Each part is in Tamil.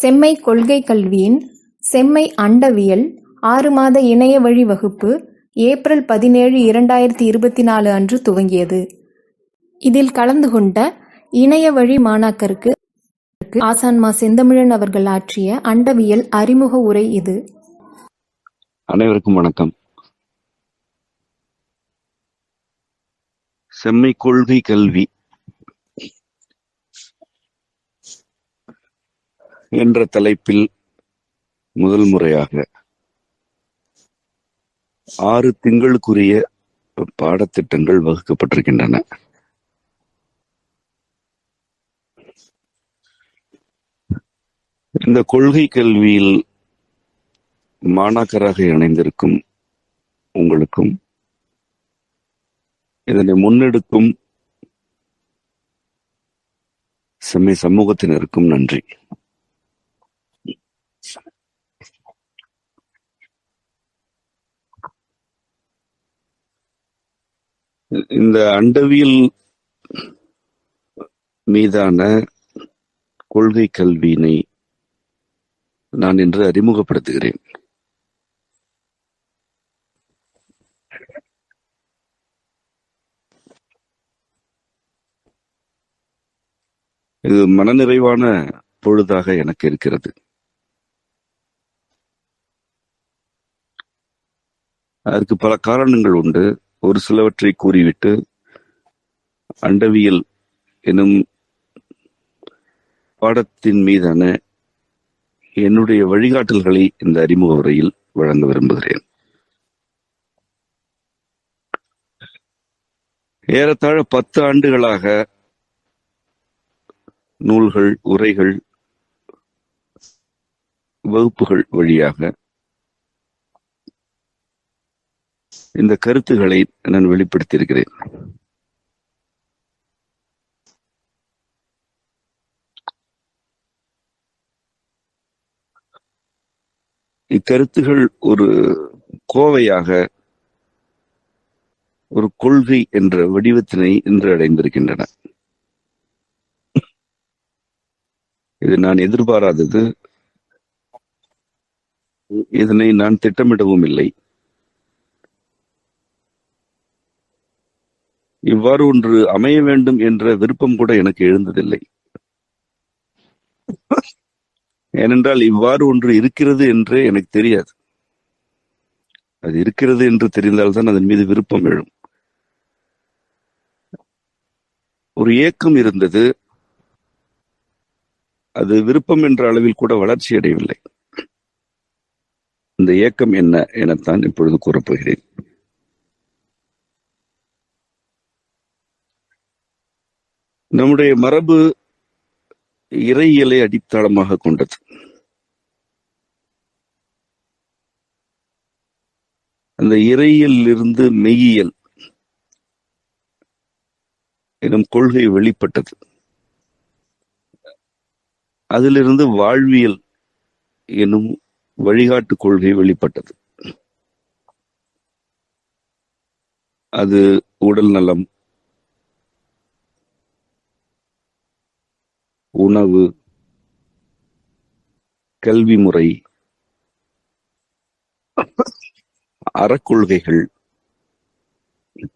செம்மை கொள்கை கல்வியின் செம்மை அண்டவியல் 6 மாத இணைய வழி வகுப்பு ஏப்ரல் 17, 2024 அன்று துவங்கியது. இதில் கலந்து கொண்ட இணைய வழி மாணாக்கருக்கு ஆசான் மா. செந்தமிழன் அவர்கள் ஆற்றிய அண்டவியல் அறிமுக உரை இது. அனைவருக்கும் வணக்கம். செம்மை கொள்கை கல்வி என்ற தலைப்பில் முதல் முறையாக 6 திங்களுக்குரிய பாடத்திட்டங்கள் வகுக்கப்பட்டிருக்கின்றன. இந்த கொள்கை கல்வியில் மாணாக்கராக இணைந்திருக்கும் உங்களுக்கும் இதனை முன்னெடுக்கும் செம்மை சமூகத்தினருக்கும் நன்றி. இந்த அண்டவியல் மீதான கொள்கை கல்வியினை நான் இன்று அறிமுகப்படுத்துகிறேன். இது மனநிறைவான பொழுதாக எனக்கு இருக்கிறது. அதற்கு பல காரணங்கள் உண்டு. ஒரு சிலவற்றை கூறிவிட்டு அண்டவியல் எனும் பாடத்தின் மீதான என்னுடைய வழிகாட்டல்களை இந்த அறிமுக உரையில் வழங்க விரும்புகிறேன். ஏறத்தாழ 10 ஆண்டுகளாக நூல்கள், உரைகள், வகுப்புகள் வழியாக இந்த கருத்துக்களை நான் வெளிப்படுத்தியிருக்கிறேன். இக்கருத்துகள் ஒரு கோவையாக ஒரு கொள்கை என்ற வடிவத்தினை இன்று அடைந்திருக்கின்றன. இது நான் எதிர்பாராதது. இதனை நான் திட்டமிடவும் இல்லை. இவ்வாறு ஒன்று அமைய வேண்டும் என்ற விருப்பம் கூட எனக்கு எழுந்ததில்லை. ஏனென்றால் இவ்வாறு ஒன்று இருக்கிறது என்றே எனக்கு தெரியாது. அது இருக்கிறது என்று தெரிந்தால்தான் அதன் மீது விருப்பம் எழும். ஒரு ஏக்கம் இருந்தது. அது விருப்பம் என்ற அளவில் கூட வளர்ச்சி அடையவில்லை. இந்த ஏக்கம் என்ன எனத்தான் இப்பொழுது கூறப்போகிறேன். நம்முடைய மரபு இறையியலை அடித்தளமாக கொண்டது. அந்த இறையியலிலிருந்து மெய்யியல் எனும் கொள்கை வெளிப்பட்டது. அதிலிருந்து வாழ்வியல் எனும் வழிகாட்டு கொள்கை வெளிப்பட்டது. அது உடல் நலம், உணவு, கல்வி முறை, அறக்கொள்கைகள்,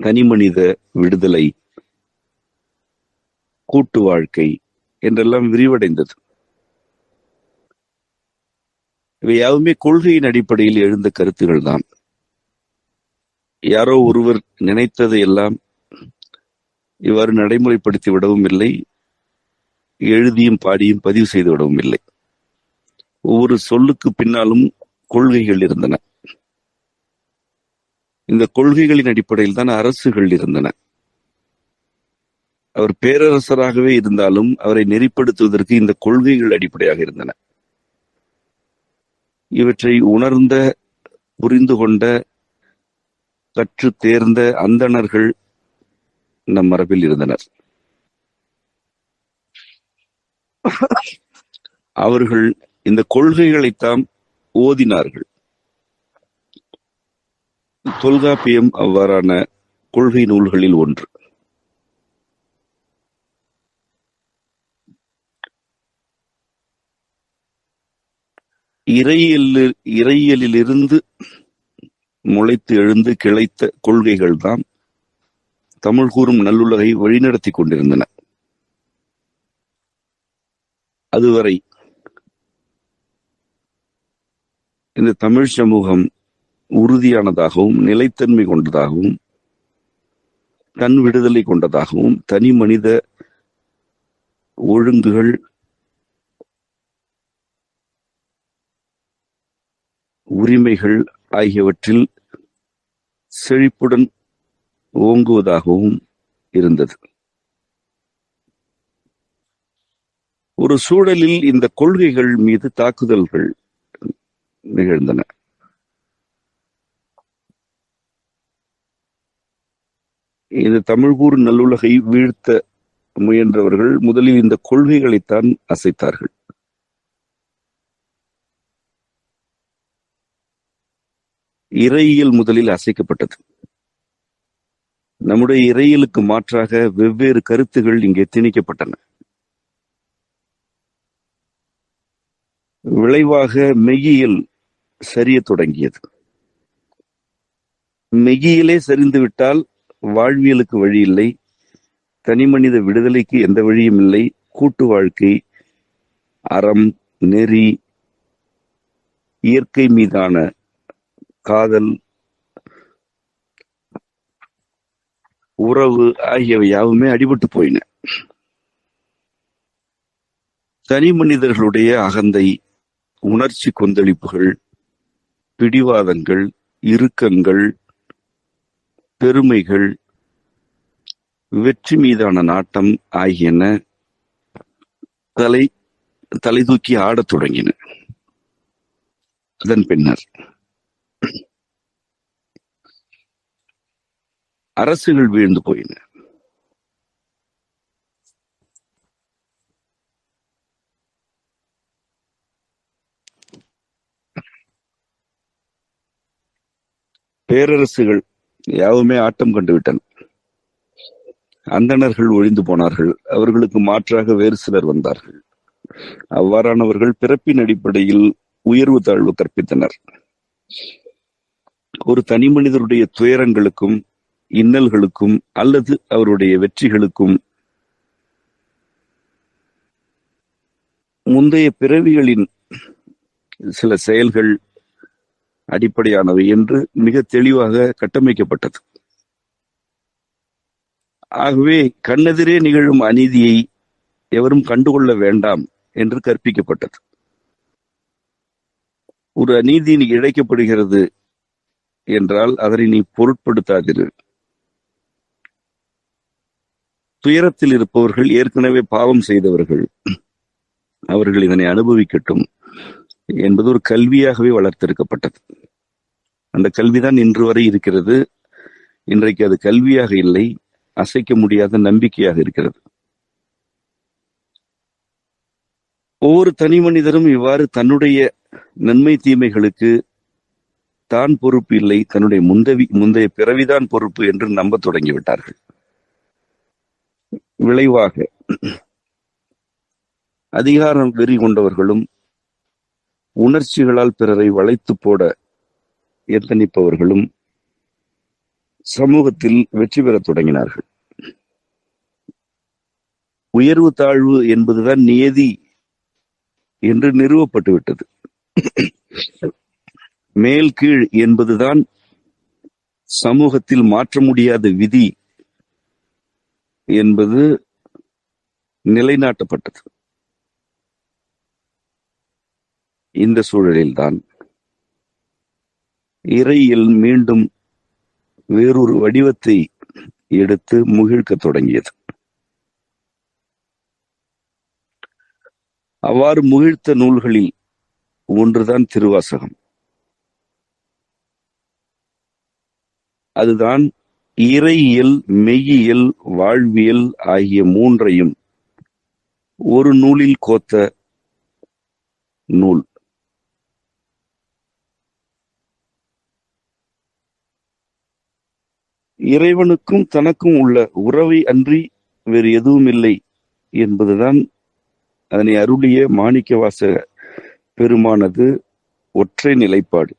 தனிமனித விடுதலை, கூட்டு வாழ்க்கை என்றெல்லாம் விரிவடைந்தது. இவை யாவுமே கொள்கையின் அடிப்படையில் எழுந்த கருத்துகள் தான். யாரோ ஒருவர் நினைத்ததை எல்லாம் இவ்வாறு நடைமுறைப்படுத்தி விடவும் இல்லை, எழுதியும் பாடியும் பதிவு செய்து விடவும் இல்லை. ஒவ்வொரு சொல்லுக்கு பின்னாலும் கொள்கைகள் இருந்தன. இந்த கொள்கைகளின் அடிப்படையில் தான் அரசுகள் இருந்தன. அவர் பேரரசராகவே இருந்தாலும் அவரை நெறிப்படுத்துவதற்கு இந்த கொள்கைகள் அடிப்படையாக இருந்தன. இவற்றை உணர்ந்த, புரிந்து கொண்ட, கற்று தேர்ந்த அந்தணர்கள் நம் மரபில் இருந்தனர். அவர்கள் இந்த கொள்கைகளைத்தான் ஓதினார்கள். தொல்காப்பியம் அவ்வாறான கொள்கை நூல்களில் ஒன்று. இறையியலிலிருந்து முளைத்து எழுந்து கிளைத்த கொள்கைகள் தான் தமிழ் கூறும் நல்லுலகை வழிநடத்தி கொண்டிருந்தன. அதுவரை இந்த தமிழ் சமூகம் உறுதியானதாகவும் நிலைத்தன்மை கொண்டதாகவும் தன் விடுதலை கொண்டதாகவும் தனி மனித ஒழுங்குகள் உரிமைகள் ஆகியவற்றில் செழிப்புடன் ஓங்குவதாகவும் இருந்தது. ஒரு சூழலில் இந்த கொள்கைகள் மீது தாக்குதல்கள் நிகழ்ந்தன. இந்த தமிழ்கூறு நல்லுலகை வீழ்த்த முயன்றவர்கள் முதலில் இந்த கொள்கைகளைத்தான் அசைத்தார்கள். இறையியல் முதலில் அசைக்கப்பட்டது. நம்முடைய இறையியலுக்கு மாற்றாக வெவ்வேறு கருத்துகள் இங்கே திணிக்கப்பட்டன. விளைவாக மெய்யியல் சரிய தொடங்கியது. மெய்யியலே சரிந்துவிட்டால் வாழ்வியலுக்கு வழி இல்லை, தனிமனித விடுதலைக்கு எந்த வழியும் இல்லை, கூட்டு வாழ்க்கை, அறம், நெறி, இயற்கை மீதான காதல், உறவு ஆகியவை யாவுமே அடிபட்டு போயின. தனி மனிதர்களுடைய அகந்தை, உணர்ச்சி கொந்தளிப்புகள், பிடிவாதங்கள், இறுக்கங்கள், பெருமைகள், வெற்றி மீதான நாட்டம் ஆகியன தலை தூக்கி ஆடத் தொடங்கின. அதன் பின்னர் அரசுகள் வீழ்ந்து போயின. பேரரசுகள் யாவுமே ஆட்டம் கண்டுவிட்டன. அந்தணர்கள் ஒழிந்து போனார்கள். அவர்களுக்கு மாற்றாக வேறு சிலர் வந்தார்கள். அவ்வாறானவர்கள் பிறப்பின் அடிப்படையில் உயர்வு தாழ்வு கற்பித்தனர். ஒரு தனி மனிதருடைய துயரங்களுக்கும் இன்னல்களுக்கும் அல்லது அவருடைய வெற்றிகளுக்கும் முந்தைய பிறவிகளின் சில செயல்கள் அடிப்படையானவை என்று மிக தெளிவாக கட்டமைக்கப்பட்டது. ஆகவே கண்ணெதிரே நிகழும் அநீதியை எவரும் கண்டுகொள்ள வேண்டாம் என்று கற்பிக்கப்பட்டது. ஒரு அநீதி இழைக்கப்படுகிறது என்றால் அதனை நீ பொருட்படுத்தாதிரு. துயரத்தில் இருப்பவர்கள் ஏற்கனவே பாவம் செய்தவர்கள், அவர்கள் இதனை அனுபவிக்கட்டும் என்பது ஒரு கல்வியாகவே வளர்த்தெடுக்கப்பட்டது. அந்த கல்விதான் இன்று வரை இருக்கிறது. இன்றைக்கு அது கல்வியாக இல்லை, அசைக்க முடியாத நம்பிக்கையாக இருக்கிறது. ஒவ்வொரு தனி மனிதரும் இவ்வாறு தன்னுடைய நன்மை தீமைகளுக்கு தான் பொறுப்பு இல்லை, தன்னுடைய முந்தைய பிறவிதான் பொறுப்பு என்று நம்ப தொடங்கிவிட்டார்கள். விளைவாக அதிகாரம் வெறி கொண்டவர்களும் உணர்ச்சிகளால் பிறரை வளைத்து போட எத்தனிப்பவர்களும் சமூகத்தில் வெற்றி பெறத் தொடங்கினார்கள். உயர்வு தாழ்வு என்பதுதான் நியதி என்று நிறுவப்பட்டு விட்டது. மேல் கீழ் என்பதுதான் சமூகத்தில் மாற்ற முடியாத விதி என்பது நிலைநாட்டப்பட்டது. இந்த சூழலில்தான் இறையியல் மீண்டும் வேறொரு வடிவத்தை எடுத்து முகிழ்க்க தொடங்கியது. அவ்வாறு முகிழ்த்த நூல்களில் ஒன்றுதான் திருவாசகம். அதுதான் இறையியல், மெய்யியல், வாழ்வியல் ஆகிய மூன்றையும் ஒரு நூலில் கோத்த நூல். இறைவனுக்கும் தனக்கும் உள்ள உறவை அன்றி வேறு எதுவும் இல்லை என்பதுதான் அதனை அருளிய மாணிக்க வாசக பெருமானது ஒற்றை நிலைப்பாடு.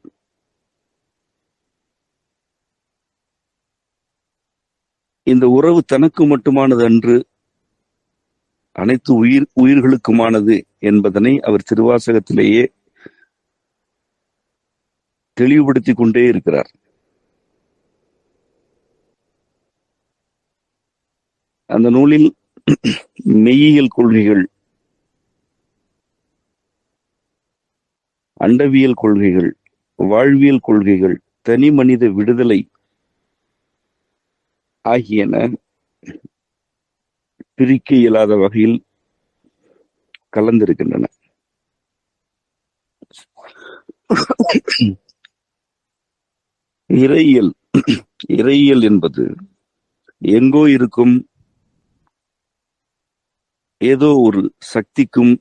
இந்த உறவு தனக்கு மட்டுமானது அன்று, அனைத்து உயிர்களுக்குமானது என்பதனை அவர் திருவாசகத்திலேயே தெளிவுபடுத்திக் கொண்டே இருக்கிறார். அந்த நூலில் மெய்யியல் கொள்கைகள், அண்டவியல் கொள்கைகள், வாழ்வியல் கொள்கைகள், தனி மனித விடுதலை ஆகியன பிரிக்க இயலாத வகையில் கலந்திருக்கின்றன. இறையியல் என்பது எங்கோ இருக்கும் ஏதோ ஒரு சக்திக்கும்,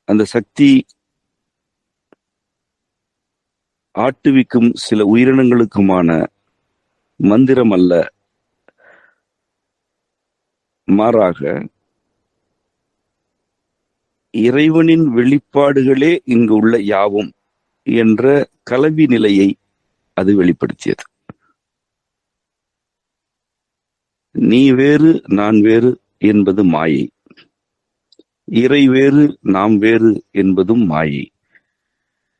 அந்த சக்தி ஆட்டுவிக்கும் சில உயிரினங்களுக்குமான மந்திரம் அல்ல, மாறாக இறைவனின் வெளிப்பாடுகளே இங்கு உள்ள யாவும் என்ற கலவி நிலையை அது வெளிப்படுத்தியது. நீ வேறு நான் வேறு என்பது மாயை, இறை வேறு நாம் வேறு என்பதும் மாயை.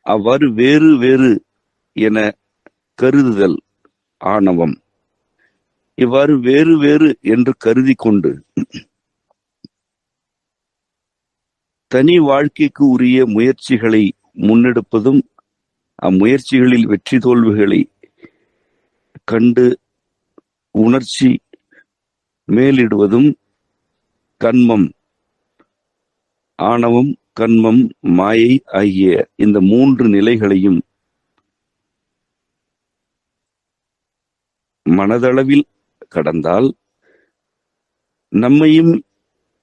அவ்வாறு வேறு வேறு என கருதுதல் ஆணவம். இவ்வாறு வேறு வேறு என்று கருதி கொண்டு தனி வாழ்க்கைக்கு உரிய முயற்சிகளை முன்னெடுப்பதும், அம்முயற்சிகளில் வெற்றி தோல்விகளை கண்டு உணர்ச்சி மேலிடுவதும் கண்மம், ஆணவம், கண்மம், மாயை ஆகிய இந்த மூன்று நிலைகளையும் மனதளவில் கடந்தால் நம்மையும்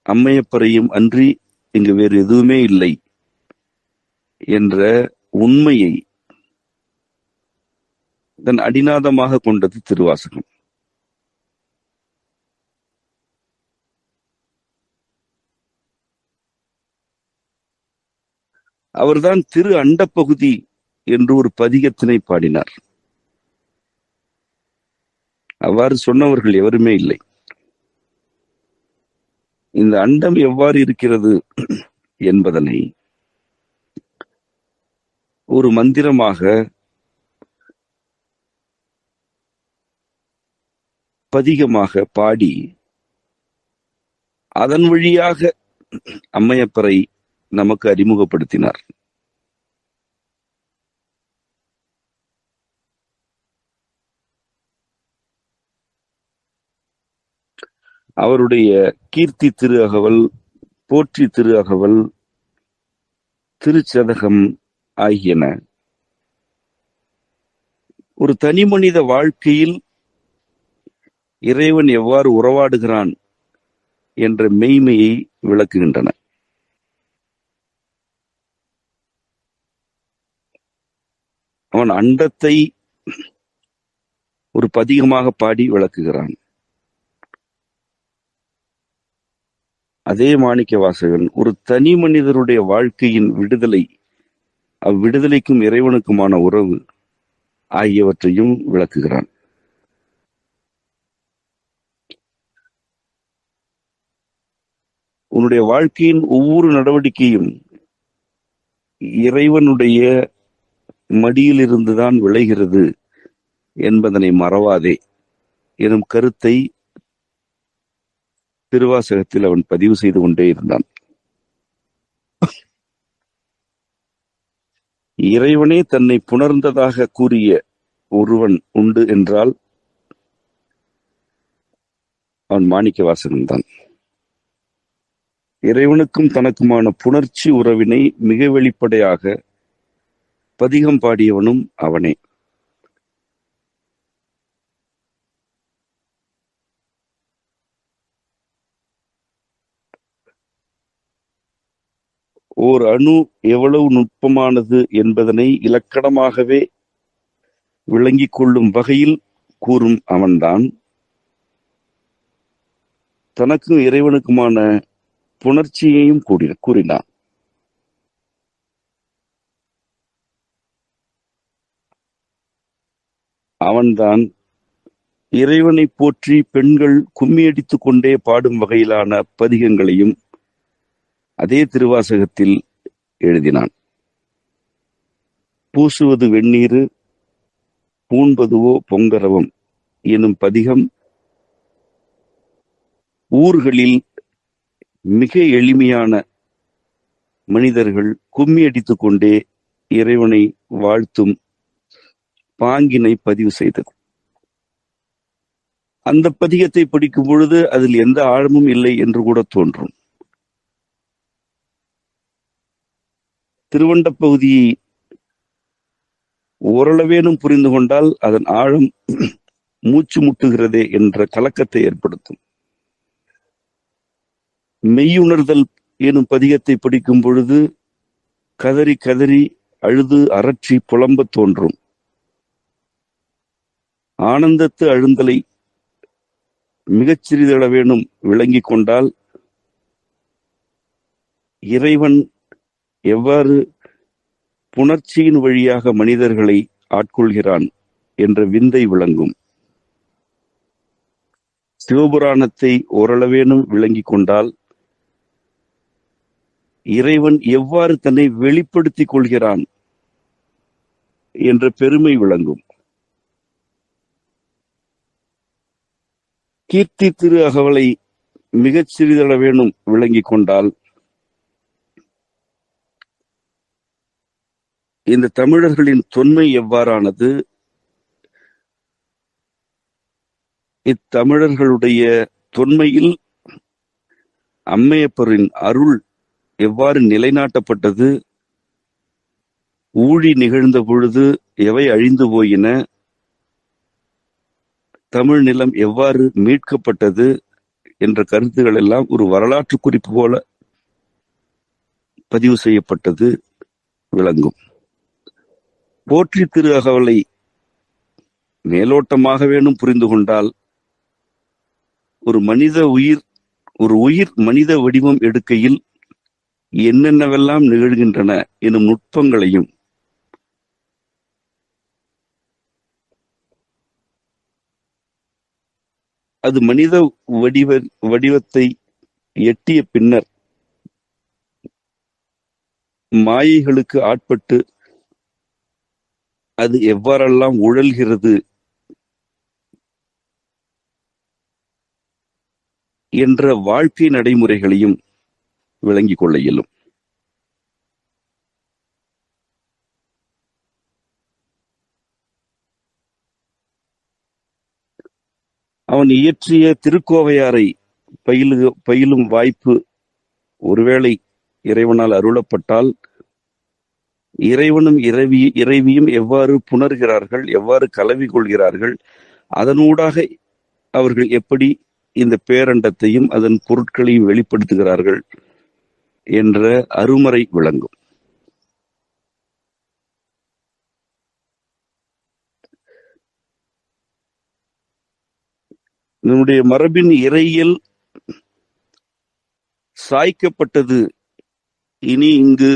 அம்மையப்பரையும் அன்றி இங்கு வேறு எதுவுமே இல்லை என்ற உண்மையை தன் அடிநாதமாக கொண்டது திருவாசகம். அவர்தான் திரு அண்டப்பகுதி என்று ஒரு பதிகத்தினை பாடினார். அவ்வாறு சொன்னவர்கள் எவருமே இல்லை. இந்த அண்டம் எவ்வாறு இருக்கிறது என்பதனை ஒரு மந்திரமாக பதிகமாக பாடி அதன் வழியாக அம்மையப்பரை நமக்கு அறிமுகப்படுத்தினார். அவருடைய கீர்த்தி திரு அகவல், போற்றி திரு அகவல், திருச்சதகம் ஆகியன ஒரு தனி மனித வாழ்க்கையில் இறைவன் எவ்வாறு உறவாடுகிறான் என்ற மெய்மையை விளக்குகின்றன. அவன் அண்டத்தை ஒரு பதிகமாக பாடி விளக்குகிறான். அதே மாணிக்க வாசகன் ஒரு தனி மனிதருடைய வாழ்க்கையின் விடுதலை, அவ்விடுதலைக்கும் இறைவனுக்குமான உறவு ஆகியவற்றையும் விளக்குகிறான். உன்னுடைய வாழ்க்கையின் ஒவ்வொரு நடவடிக்கையும் இறைவனுடைய மடியில் இருந்துதான் விளைகிறது என்பதனை மறவாதே எனும் கருத்தை திருவாசகத்தில் அவன் பதிவு செய்து கொண்டே இருந்தான். இறைவனே தன்னை புணர்ந்ததாக கூறிய ஒருவன் உண்டு என்றால் அவன் மாணிக்க வாசகன் தான். இறைவனுக்கும் தனக்குமான புணர்ச்சி உறவினை மிக வெளிப்படையாக பதிகம் பாடியவனும் அவனே. ஓர் அணு எவ்வளவு நுட்பமானது என்பதனை இலக்கணமாகவே விளங்கிக் கொள்ளும் வகையில் கூறும் அவன்தான் தனக்கும் இறைவனுக்குமான புணர்ச்சியையும் கூறினான். அவன்தான் இறைவனை போற்றி பெண்கள் கும்மியடித்துக் கொண்டே பாடும் வகையிலான பதிகங்களையும் அதே திருவாசகத்தில் எழுதினான். பூசுவது வெந்நீரு பூண்பதுவோ பொங்கரவம் எனும் பதிகம் ஊர்களில் மிக எளிமையான மனிதர்கள் கும்மி அடித்துக் கொண்டே இறைவனை வாழ்த்தும் பாங்கினை பதிவு செய்தது. அந்த பதிகத்தை படிக்கும் பொழுது அதில் எந்த ஆழமும் இல்லை என்று கூட தோன்றும். திருவண்ட பகுதியை ஓரளவேனும் புரிந்து கொண்டால் அதன் ஆழம் மூச்சு முட்டுகிறதே என்ற கலக்கத்தை ஏற்படுத்தும். மெய்யுணர்தல் எனும் பதிகத்தை படிக்கும் பொழுது கதறி கதறி அழுது அரற்றி புலம்ப தோன்றும். ஆனந்தத்து அழுந்தலை மிகச் சிறிதளவேனும் விளங்கிக் கொண்டால் இறைவன் எவ்வாறு புணர்ச்சியின் வழியாக மனிதர்களை ஆட்கொள்கிறான் என்ற விந்தை விளங்கும். சிவபுராணத்தை ஓரளவேனும் விளங்கிக் கொண்டால் இறைவன் எவ்வாறு தன்னை வெளிப்படுத்திக் கொள்கிறான் என்ற பெருமை விளங்கும். கீர்த்தி திரு அகவலை மிகச் சிறிதளவேனும் விளங்கிக் கொண்டால் இந்த தமிழர்களின் தொன்மை எவ்வாறானது, இத்தமிழர்களுடைய தொன்மையில் அம்மையப்பரின் அருள் எவ்வாறு நிலைநாட்டப்பட்டது, ஊழி நிகழ்ந்த பொழுது எவை அழிந்து போயின, தமிழ் நிலம் எவ்வாறு மீட்கப்பட்டது என்ற கருத்துக்கள் எல்லாம் ஒரு வரலாற்று குறிப்பு போல பதிவு செய்யப்பட்டது விளங்கும். போற்றி திரு அகவலை மேலோட்டமாக வேணும் புரிந்து கொண்டால் ஒரு உயிர் மனித வடிவம் எடுக்கையில் என்னென்னவெல்லாம் நிகழ்கின்றன எனும் நுட்பங்களையும் அது மனித வடிவத்தை எட்டிய பின்னர் மாயைகளுக்கு ஆட்பட்டு அது எவ்வாறெல்லாம் உழல்கிறது என்ற வாழ்க்கை நடைமுறைகளையும் விளங்கிக் கொள்ள இயலும். அவன் இயற்றிய திருக்கோவையாரை பயிலும் வாய்ப்பு ஒருவேளை இறைவனால் அருளப்பட்டால் இறைவனும் இறைவியும் எவ்வாறு புணர்கிறார்கள், எவ்வாறு கலவி கொள்கிறார்கள், அதனூடாக அவர்கள் எப்படி இந்த பேரண்டத்தையும் அதன் பொருட்களையும் வெளிப்படுத்துகிறார்கள் என்ற அருமறை விளங்கும். நம்முடைய மரபின் இறையியல் சாய்க்கப்பட்டது, இனி இங்கு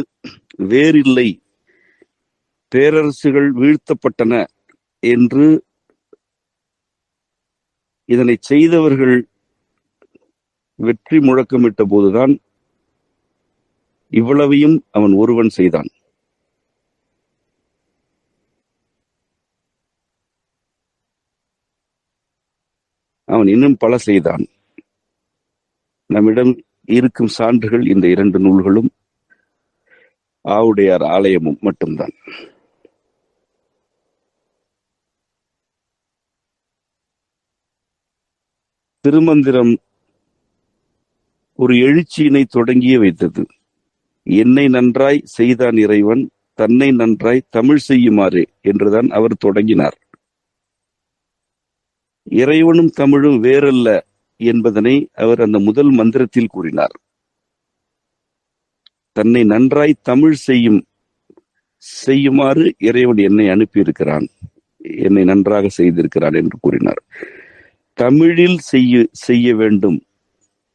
வேறில்லை, பேரரசுகள் வீழ்த்தப்பட்டன என்று இதனை செய்தவர்கள் வெற்றி முழக்கமிட்ட போதுதான் இவ்வளவையும் அவன் ஒருவன் செய்தான். அவன் இன்னும் பல செய்தான். நம்மிடம் இருக்கும் சான்றுகள் இந்த 2 நூல்களும் ஆவுடையார் ஆலயமும் மட்டும்தான். திருமந்திரம் ஒரு எழுச்சியினை தொடங்கியே வைத்தது. என்னை நன்றாய் செய்தான் இறைவன், தன்னை நன்றாய் தமிழ் செய்யுமாறு என்றுதான் அவர் தொடங்கினார். இறைவனும் தமிழும் வேறல்ல என்பதனை அவர் அந்த முதல் மந்திரத்தில் கூறினார். தன்னை நன்றாய் தமிழ் செய்யுமாறு இறைவன் என்னை அனுப்பியிருக்கிறான், என்னை நன்றாக செய்திருக்கிறான் என்று கூறினார். தமிழில் செய்ய வேண்டும்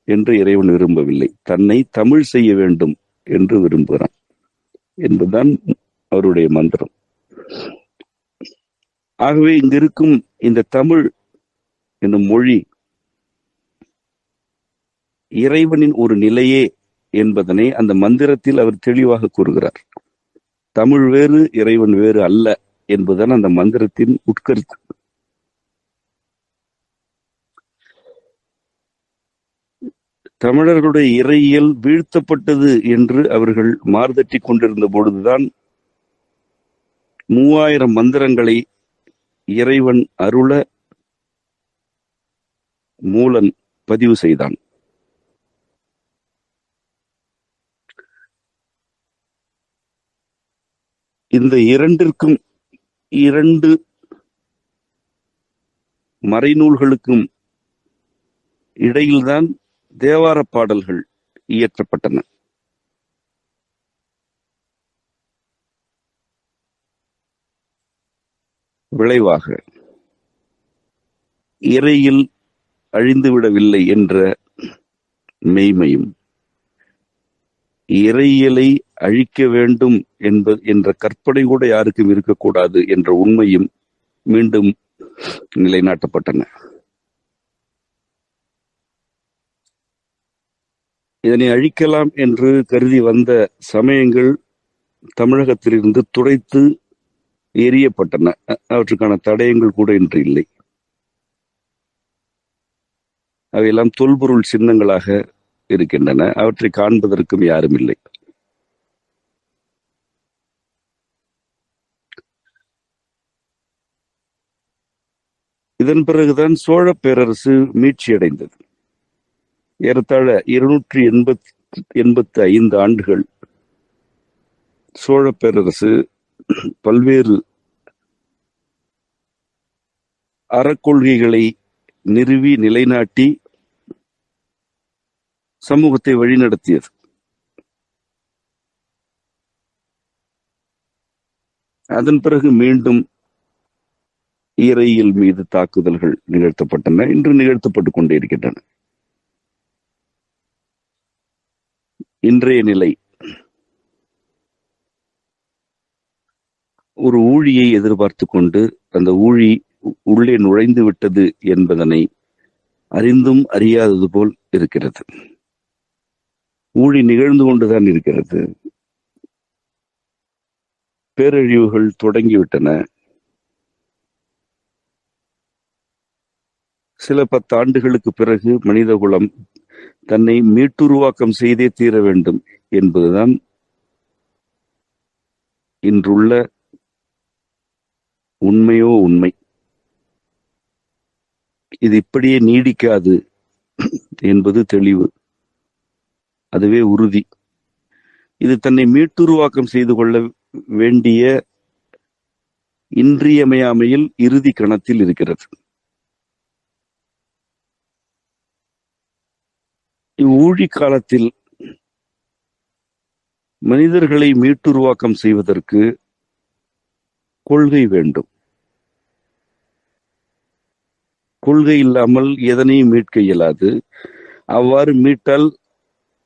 என்று இறைவன் விரும்பவில்லை, தன்னை தமிழ் செய்ய வேண்டும் என்று விரும்புகிறான் என்பதுதான் அவருடைய மந்திரம். ஆகவே இங்கிருக்கும் இந்த தமிழ் என்னும் மொழி இறைவனின் ஒரு நிலையே என்பதனை அந்த மந்திரத்தில் அவர் தெளிவாக கூறுகிறார். தமிழ் வேறு இறைவன் வேறு அல்ல என்பதுதான் அந்த மந்திரத்தின் உட்கருத்து. தமிழர்களுடைய இறையியல் வீழ்த்தப்பட்டது என்று அவர்கள் மார்தட்டி கொண்டிருந்த பொழுதுதான் 3000 மந்திரங்களை இறைவன் அருள மூலன் பதிவு செய்தான். இந்த இரண்டிற்கும், இரண்டு மறைநூல்களுக்கும் இடையில்தான் தேவார பாடல்கள் இயற்றப்பட்டன. விளைவாக இறையில் அழிந்துவிடவில்லை என்ற மெய்மையும், இறையியலை அழிக்க வேண்டும் என்ற கற்பனை கூட யாருக்கும் இருக்கக்கூடாது என்ற உண்மையும் மீண்டும் நிலைநாட்டப்பட்டன. இதனை அழிக்கலாம் என்று கருதி வந்த சமயங்கள் தமிழகத்திலிருந்து துடைத்து எரியப்பட்டன. அவற்றுக்கான தடயங்கள் கூட இன்று இல்லை. அவையெல்லாம் தொல்பொருள் சின்னங்களாக இருக்கின்றன. அவற்றை காண்பதற்கும் யாரும் இல்லை. இதன் பிறகுதான் சோழ பேரரசு மீட்சியடைந்தது. ஏறத்தாழ 285 ஆண்டுகள் சோழ பேரரசு பல்வேறு அறக்கொள்கைகளை நிறுவி நிலைநாட்டி சமூகத்தை வழிநடத்தியது. அதன் பிறகு மீண்டும் இறையியல் மீது தாக்குதல்கள் நிகழ்த்தப்பட்டன, இன்று நிகழ்த்தப்பட்டுக் கொண்டே இருக்கின்றன. இன்றைய நிலை ஒரு ஊழியை எதிர்பார்த்து கொண்டு அந்த ஊழி உள்ளே நுழைந்து விட்டது என்பதனை அறிந்தும் அறியாதது போல் இருக்கிறது. ஊழி நிகழ்ந்து கொண்டுதான் இருக்கிறது. பேரழிவுகள் தொடங்கிவிட்டன. சில 10 ஆண்டுகளுக்கு பிறகு மனிதகுலம் தன்னை மீட்டுருவாக்கம் செய்தே தீர வேண்டும் என்பதுதான் இன்றுள்ள உண்மையோ உண்மை. இது இப்படியே நீடிக்காது என்பது தெளிவு, அதுவே உறுதி. இது தன்னை மீட்டுருவாக்கம் செய்து கொள்ள வேண்டிய இன்றியமையாமையில் இறுதி கணத்தில் இருக்கிறது. இவ்வூழி காலத்தில் மனிதர்களை மீட்டுருவாக்கம் செய்வதற்கு கொள்கை வேண்டும். கொள்கை இல்லாமல் எதனையும் மீட்க இயலாது. அவ்வாறு மீட்டால்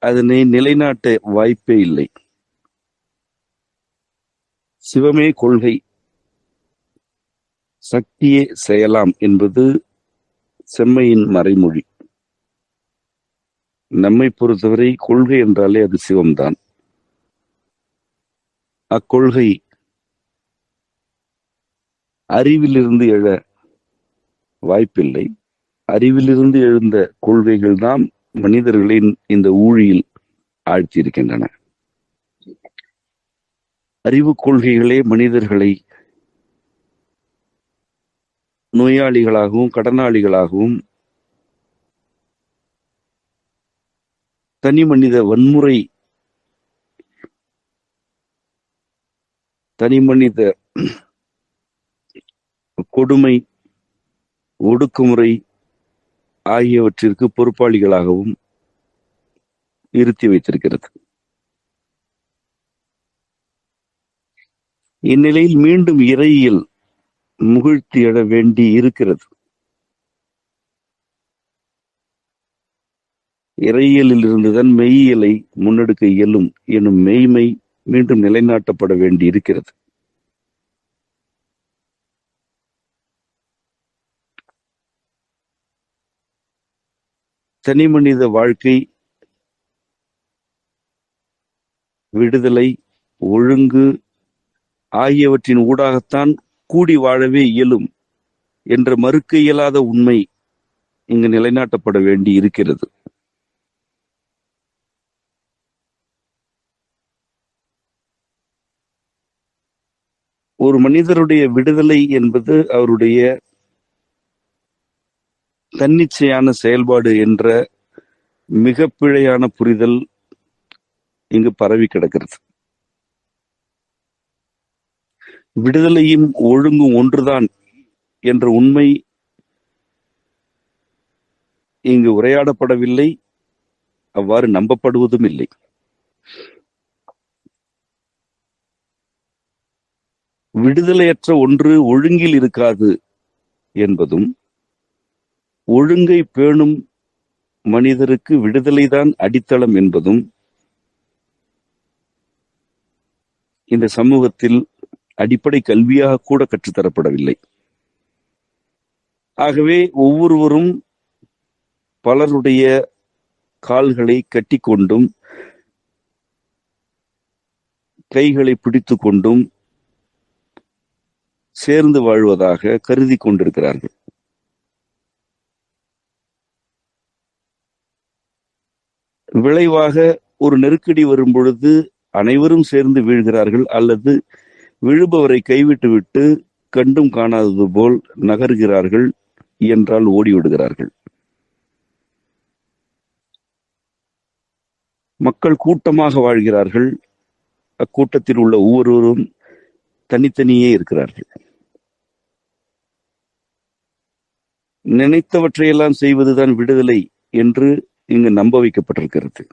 அதனை நிலைநாட்ட வாய்ப்பே இல்லை. சிவமே கொள்கை, சக்தியே செயலாம் என்பது செம்மையின் மறைமொழி. நம்மை பொறுத்தவரை கொள்கை என்றாலே அது சிவம்தான். அக்கொள்கை அறிவிலிருந்து எழ வாய்ப்பில்லை. அறிவிலிருந்து எழுந்த கொள்கைகள் தான் மனிதர்களின் இந்த ஊழியில் ஆழ்த்தியிருக்கின்றன. அறிவு கொள்கைகளே மனிதர்களை நோயாளிகளாகவும் கடனாளிகளாகவும் தனி மனித வன்முறை, தனி மனித கொடுமை, ஒடுக்குமுறை ஆகியவற்றிற்கு பொறுப்பாளிகளாகவும் இருத்தி வைத்திருக்கிறது. இந்நிலையில் மீண்டும் இறையியல் முகிழ்த்தி எழ வேண்டி இருக்கிறது. இறையியலில் இருந்துதான் மெய்யியலை முன்னெடுக்க இயலும் எனும் மெய்மை மீண்டும் நிலைநாட்டப்பட வேண்டி இருக்கிறது. தனி மனித வாழ்க்கை, விடுதலை, ஒழுங்கு ஆகியவற்றின் ஊடாகத்தான் கூடி வாழவே இயலும் என்ற மறுக்க இயலாத உண்மை இங்கு நிலைநாட்டப்பட வேண்டி இருக்கிறது. ஒரு மனிதருடைய விடுதலை என்பது அவருடைய தன்னிச்சையான செயல்பாடு என்ற மிக பிழையான புரிதல் இங்கு பரவி கிடக்கிறது. விடுதலையும் ஒழுங்கும் ஒன்றுதான் என்ற உண்மை இங்கு உரையாடப்படவில்லை, அவ்வாறு நம்பப்படுவதும் இல்லை. விடுதலையற்ற ஒன்று ஒழுங்கில் இருக்காது என்பதும், ஒழுங்கை பேணும் மனிதருக்கு விடுதலைதான் அடித்தளம் என்பதும் இந்த சமூகத்தில் அடிப்படை கல்வியாக கூட கற்றுத்தரப்படவில்லை. ஆகவே ஒவ்வொருவரும் பலருடைய கால்களை கட்டிக்கொண்டும் கைகளை பிடித்து கொண்டும் சேர்ந்து வாழ்வதாக கருதி கொண்டிருக்கிறார்கள். விளைவாக ஒரு நெருக்கடி வரும் பொழுது அனைவரும் சேர்ந்து வீழ்கிறார்கள், அல்லது விழுபவரை கைவிட்டுவிட்டு கண்டும் காணாதது போல் நகர்கிறார்கள், என்றால் ஓடிவிடுகிறார்கள். மக்கள் கூட்டமாக வாழ்கிறார்கள், அக்கூட்டத்தில் உள்ள ஒவ்வொருவரும் தனித்தனியே இருக்கிறார்கள். நினைத்தவற்றையெல்லாம் செய்வதுதான் விடுதலை என்று இங்கு நம்ப வைக்கப்பட்டிருக்கிறது.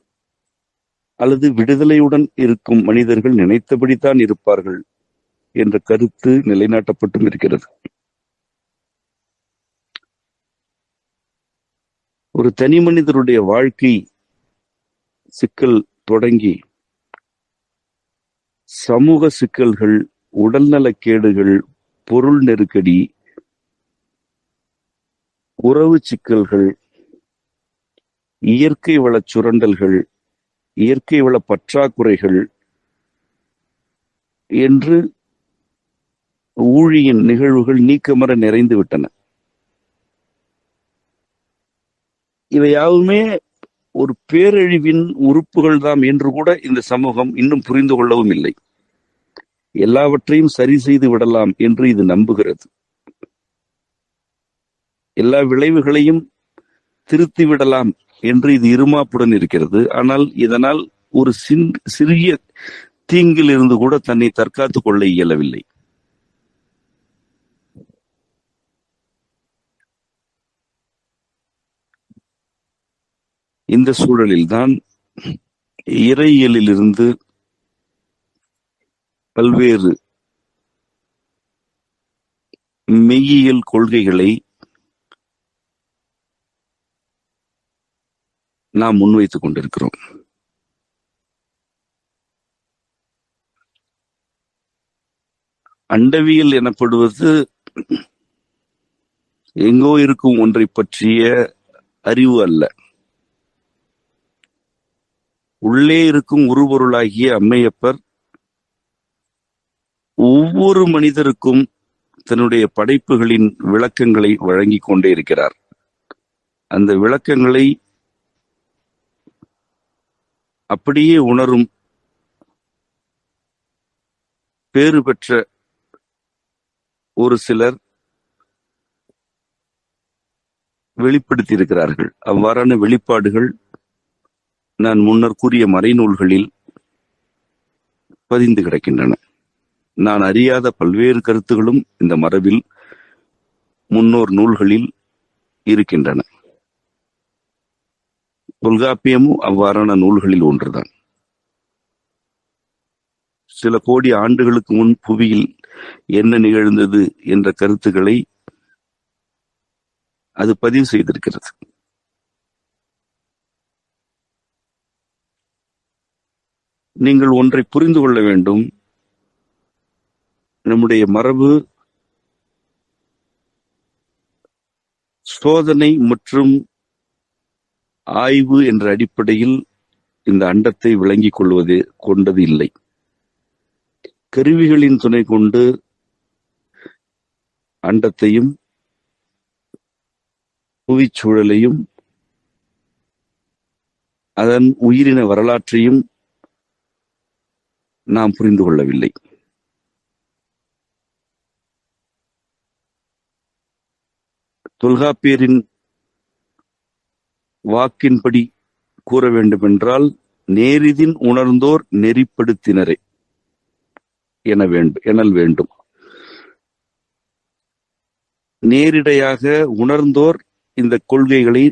அல்லது விடுதலையுடன் இருக்கும் மனிதர்கள் நினைத்தபடித்தான் இருப்பார்கள் என்ற கருத்து நிலைநாட்டப்பட்டும் இருக்கிறது. ஒரு தனி மனிதருடைய வாழ்க்கை சிக்கல் தொடங்கி சமூக சிக்கல்கள், உடல்நலக்கேடுகள், பொருள் நெருக்கடி, உறவு சிக்கல்கள், இயற்கை வள சுரண்டல்கள், இயற்கை வள பற்றாக்குறைகள் என்று ஊழியின் நிகழ்வுகள் நீக்கமற நிறைந்து விட்டன. இவையாவுமே ஒரு பேரழிவின் உறுப்புகள் தாம் என்று கூட இந்த சமூகம் இன்னும் புரிந்து கொள்ளவும் இல்லை. எல்லாவற்றையும் சரி செய்து விடலாம் என்று இது நம்புகிறது. எல்லா விளைவுகளையும் திருத்தி விடலாம் என்று இது இருமாப்புடன் இருக்கிறது. ஆனால் இதனால் ஒரு சிறிய தீங்கில் இருந்து கூட தன்னை தற்காத்துக் கொள்ள இயலவில்லை. இந்த சூழலில்தான் இறையியலிலிருந்து பல்வேறு மெய்யியல் கொள்கைகளை நாம் முன்வைத்துக் கொண்டிருக்கிறோம். அண்டவியல் எனப்படுவது எங்கோ இருக்கும் ஒன்றை பற்றிய அறிவு அல்ல. உள்ளே இருக்கும் உருபொருளாகிய அம்மையப்பர் ஒவ்வொரு மனிதருக்கும் தன்னுடைய படைப்புகளின் விளக்கங்களை வழங்கிக் கொண்டே இருக்கிறார். அந்த விளக்கங்களை அப்படியே உணரும் பேறு பெற்ற ஒரு சிலர் வெளிப்படுத்தி இருக்கிறார்கள். அவ்வாறான வெளிப்பாடுகள் நான் முன்னர் கூறிய மறைநூல்களில் பதிந்து கிடக்கின்றன. நான் அறியாத பல்வேறு கருத்துகளும் இந்த மரபில் முன்னோர் நூல்களில் இருக்கின்றன. தொல்காப்பியமும் அவ்வாறான நூல்களில் ஒன்றுதான். சில கோடி ஆண்டுகளுக்கு முன் புவியில் என்ன நிகழ்ந்தது என்ற கருத்துக்களை அது பதிவு செய்திருக்கிறது. நீங்கள் ஒன்றை புரிந்து கொள்ள வேண்டும். நம்முடைய மரபு சோதனை மற்றும் ஆய்வு என்ற அடிப்படையில் இந்த அண்டத்தை விளங்கிக் கொண்டது இல்லை. கருவிகளின் துணை கொண்டு அண்டத்தையும் புவிச்சூழலையும் அதன் உயிரின வரலாற்றையும் நாம் புரிந்து கொள்ளவில்லை. தொல்காப்பியரின் வாக்கின்படி கூற வேண்டுமென்றால், நேரிதின் உணர்ந்தோர் நெறிப்படுத்தினரே எனல் வேண்டும். நேரிடையாக உணர்ந்தோர் இந்த கொள்கைகளை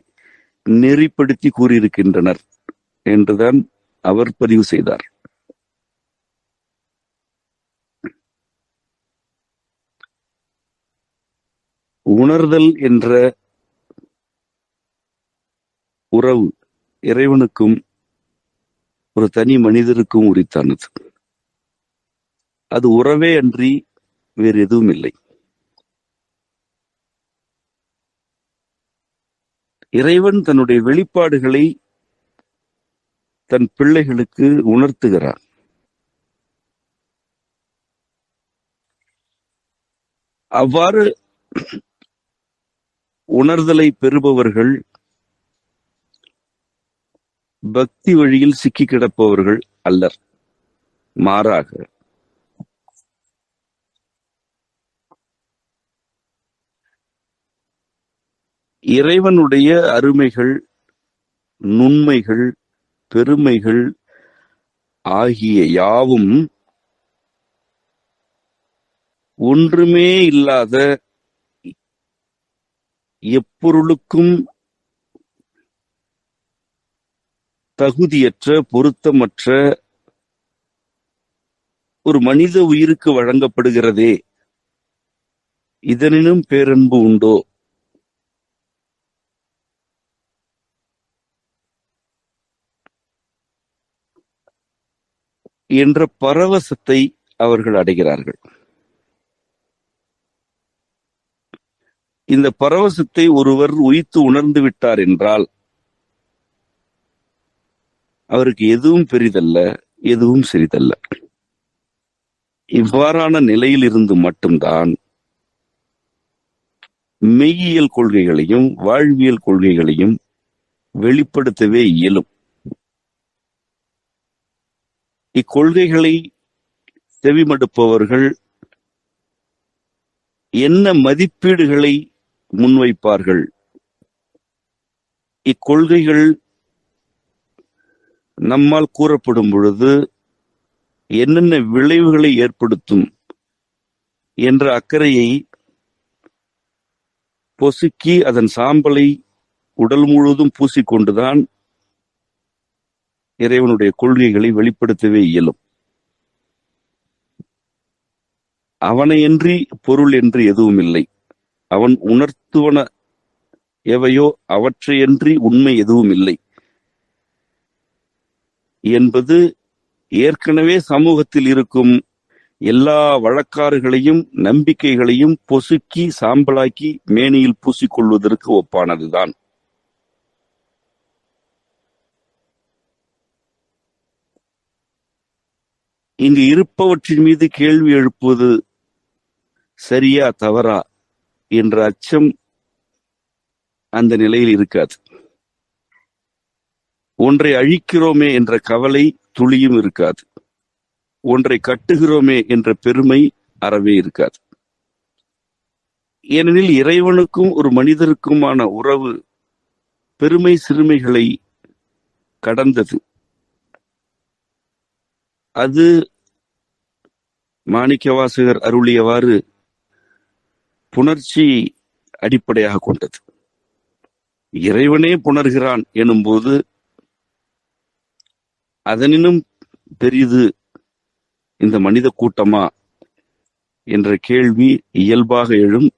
நெறிப்படுத்தி கூறியிருக்கின்றனர் என்றுதான் அவர் பதிவு செய்தார். உணர்தல் என்ற உறவு இறைவனுக்கும் ஒரு தனி மனிதருக்கும் உரித்தானது. அது உறவே அன்றி வேறு எதுவும் இல்லை. இறைவன் தன்னுடைய வெளிப்பாடுகளை தன் பிள்ளைகளுக்கு உணர்த்துகிறார். அவ்வாறு உணர்தலை பெறுபவர்கள் பக்தி வழியில் சிக்கி கிடப்பவர்கள் அல்லர். மாறாக இறைவனுடைய அருமைகள், நுண்மைகள், பெருமைகள் ஆகிய யாவும் ஒன்றுமே இல்லாத, எப்பொருளுக்கும் தகுதியற்ற, பொருத்தமற்ற ஒரு மனித உயிருக்கு வழங்கப்படுகிறதே, இதனினும் பேரன்பு உண்டோ என்ற பரவசத்தை அவர்கள் அடைகிறார்கள். இந்த பரவசத்தை ஒருவர் உய்த்து உணர்ந்து விட்டார் என்றால் அவருக்கு எதுவும் பெரிதல்ல, எதுவும் சிறிதல்ல. இவ்வாறான நிலையில் இருந்து மட்டும்தான் மெய்யியல் கொள்கைகளையும் வாழ்வியல் கொள்கைகளையும் வெளிப்படுத்தவே இயலும். இக்கொள்கைகளை செவிமடுப்பவர்கள் என்ன மதிப்பீடுகளை முன்வைப்பார்கள்? இக்கொள்கைகள் நம்மால் கூறப்படும் பொழுது என்னென்ன விளைவுகளை ஏற்படுத்தும் என்ற அக்கறையை பொசுக்கி அதன் சாம்பலை உடல் முழுவதும் பூசிக்கொண்டுதான் இறைவனுடைய கொள்கைகளை வெளிப்படுத்தவே இயலும். அவனையன்றி பொருள் என்று எதுவும் இல்லை. அவன் உணர்த்துவன எவையோ அவற்றையன்றி உண்மை எதுவும் இல்லை என்பது ஏற்கனவே சமூகத்தில் இருக்கும் எல்லா வழக்காறுகளையும் நம்பிக்கைகளையும் பொசுக்கி சாம்பலாக்கி மேனியில் பூசிக்கொள்வதற்கு ஒப்பானதுதான். இங்கு இருப்பவற்றின் மீது கேள்வி எழுப்புவது சரியா தவறா என்ற அச்சம் அந்த நிலையில் இருக்காது. ஒன்றை அழிக்கிறோமே என்ற கவலை துளியும் இருக்காது. ஒன்றை கட்டுகிறோமே என்ற பெருமை அறவே இருக்காது. ஏனெனில் இறைவனுக்கும் ஒரு மனிதருக்குமான உறவு பெருமை சிறுமைகளை கடந்தது. அது மாணிக்கவாசகர் அருளியவாறு புணர்ச்சி அடிப்படையாக கொண்டது. இறைவனே புணர்கிறான் எனும்போது அதனினும் பெரிது இந்த மனித கூட்டமா என்ற கேள்வி இயல்பாக எழும்.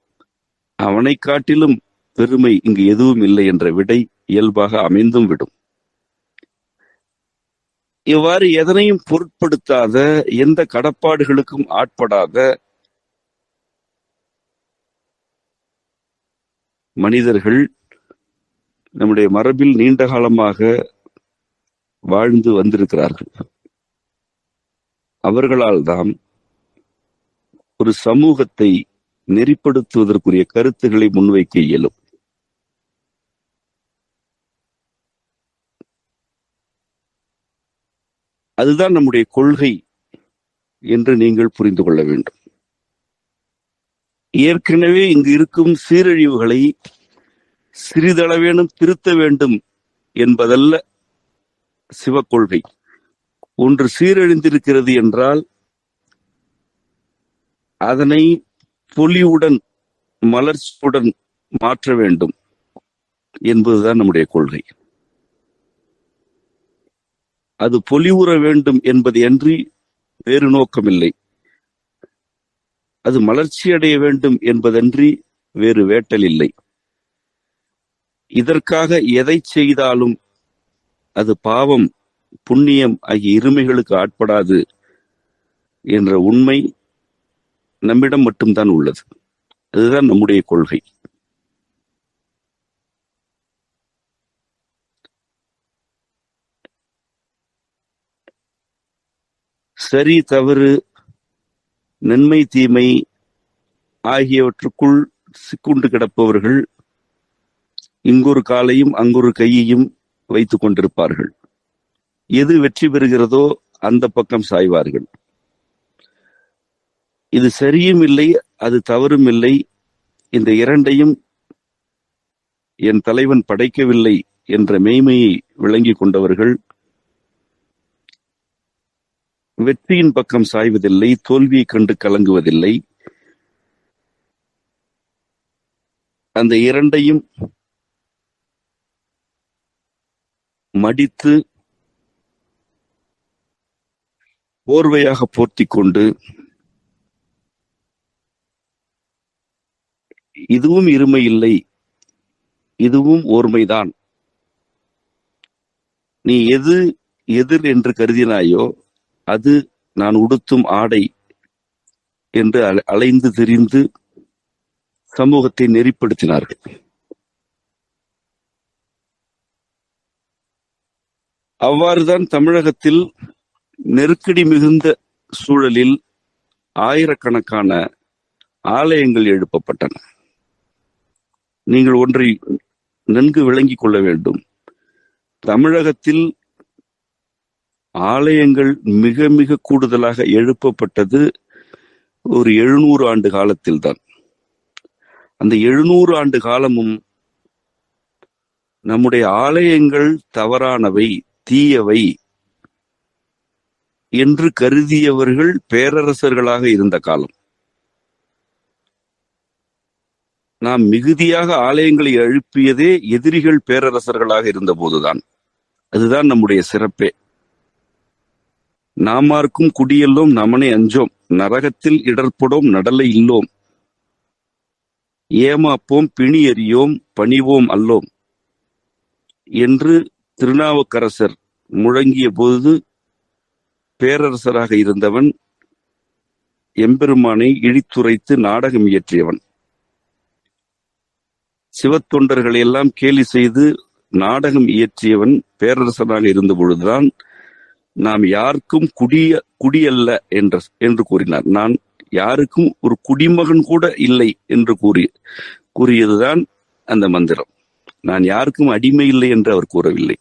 அவனை காட்டிலும் பெருமை இங்கு எதுவும் இல்லை என்ற விடை இயல்பாக அமைந்தும் விடும். இவ்வாறு எதனையும் பொருட்படுத்தாத, எந்த கடப்பாடுகளுக்கும் ஆட்படாத மனிதர்கள் நம்முடைய மரபில் நீண்ட காலமாக வாழ்ந்து வந்திருக்கிறார்கள். அவர்களால் தான் ஒரு சமூகத்தை நெறிப்படுத்துவதற்குரிய கருத்துக்களை முன்வைக்க இயலும். அதுதான் நம்முடைய கொள்கை என்று நீங்கள் புரிந்து கொள்ள வேண்டும். ஏற்கனவே இங்கு இருக்கும் சீரழிவுகளை சிறிதளவேனும் திருத்த வேண்டும் என்பதல்ல சிவக்கொள்கை. ஒன்று சீரழிந்திருக்கிறது என்றால் அதனை பொலிவுடன் மலர்ச்சியுடன் மாற்ற வேண்டும் என்பதுதான் நம்முடைய கொள்கை. அது பொலிவுற வேண்டும் என்பது அன்றி வேறு நோக்கமில்லை. அது மலர்ச்சி அடைய வேண்டும் என்பதன்றி வேறு வேட்டல் இல்லை. இதற்காக எதை செய்தாலும் அது பாவம் புண்ணியம் ஆகிய இருமைகளுக்கு ஆட்படாது என்ற உண்மை நம்மிடம் மட்டும்தான் உள்ளது. அதுதான் நம்முடைய கொள்கை. சரி தவறு நன்மை தீமை ஆகியவற்றுக்குள் சிக்குண்டு கிடப்பவர்கள் இங்கொரு காலையும் அங்கொரு கையையும் வைத்துக் கொண்டிருப்பார்கள். எது வெற்றி பெறுகிறதோ அந்த பக்கம் சாய்வார்கள். இது சரியும் இல்லை, அது தவறும் இல்லை, இந்த இரண்டையும் என் தலைவன் படைக்கவில்லை என்ற மெய்மையை விளங்கி கொண்டவர்கள் வெற்றியின் பக்கம் சாய்வதில்லை, தோல்வியை கண்டு கலங்குவதில்லை. அந்த இரண்டையும் மடித்து போர்வையாக போர்த்தி கொண்டு இதுவும் இருமை இல்லை, இதுவும் ஓர்மைதான், நீ எது எதிர் என்று கருதினாயோ அது நான் உடுத்தும் ஆடை என்று அலைந்து திரிந்து சமூகத்தை நெறிப்படுத்தினார்கள். அவ்வாறுதான் தமிழகத்தில் நெருக்கடி மிகுந்த சூழலில் ஆயிரக்கணக்கான ஆலயங்கள் எழுப்பப்பட்டன. நீங்கள் ஒன்றை நன்கு விளங்கிக் கொள்ள வேண்டும். தமிழகத்தில் ஆலயங்கள் மிக மிக கூடுதலாக எழுப்பப்பட்டது ஒரு 700 ஆண்டு காலத்தில் தான். அந்த 700 ஆண்டு காலமும் நம்முடைய ஆலயங்கள் தவறானவை, தீயவை என்று கருதியவர்கள் பேரரசர்களாக இருந்த காலம். நாம் மிகுதியாக ஆலயங்களை எழுப்பியதே எதிரிகள் பேரரசர்களாக இருந்த போதுதான். அதுதான் நம்முடைய சிறப்பே. நாமார்க்கும் குடியெல்லோம் நமனை அஞ்சோம், நரகத்தில் இடர்படும் நடலை இல்லோம், ஏமாப்போம் பிணி எறியோம் பணிவோம் அல்லோம் என்று திருநாவுக்கரசர் முழங்கிய போது பேரரசராக இருந்தவன் எம்பெருமானை இழித்துரைத்து நாடகம் இயற்றியவன். சிவத்தொண்டர்களை எல்லாம் கேலி செய்து நாடகம் இயற்றியவன் பேரரசனாக இருந்த பொழுதுதான் நாம் யாருக்கும் குடியல்ல என்று கூறினார். நான் யாருக்கும் ஒரு குடிமகன் கூட இல்லை என்று கூறியதுதான் அந்த மந்திரம். நான் யாருக்கும் அடிமை இல்லை என்று அவர் கூறவில்லை.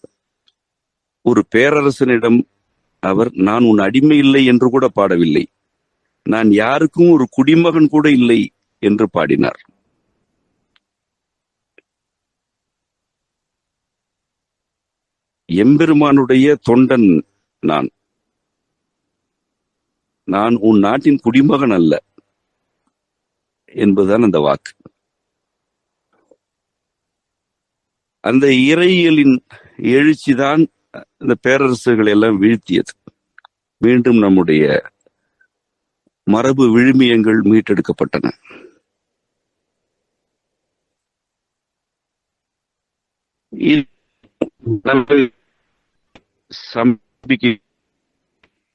ஒரு பேரரசனிடம் அவர் நான் உன் அடிமை இல்லை என்று கூட பாடவில்லை. நான் யாருக்கும் ஒரு குடிமகன் கூட இல்லை என்று பாடினார். எம்பெருமானுடைய தொண்டன் நான் உன் நாட்டின் குடிமகன் அல்ல என்பதுதான் அந்த வாக்கு. அந்த இறையியலின் எழுச்சிதான் இந்த பேரரசுகளை எல்லாம் வீழ்த்தியது. மீண்டும் நம்முடைய மரபு விழுமியங்கள் மீட்டெடுக்கப்பட்டன.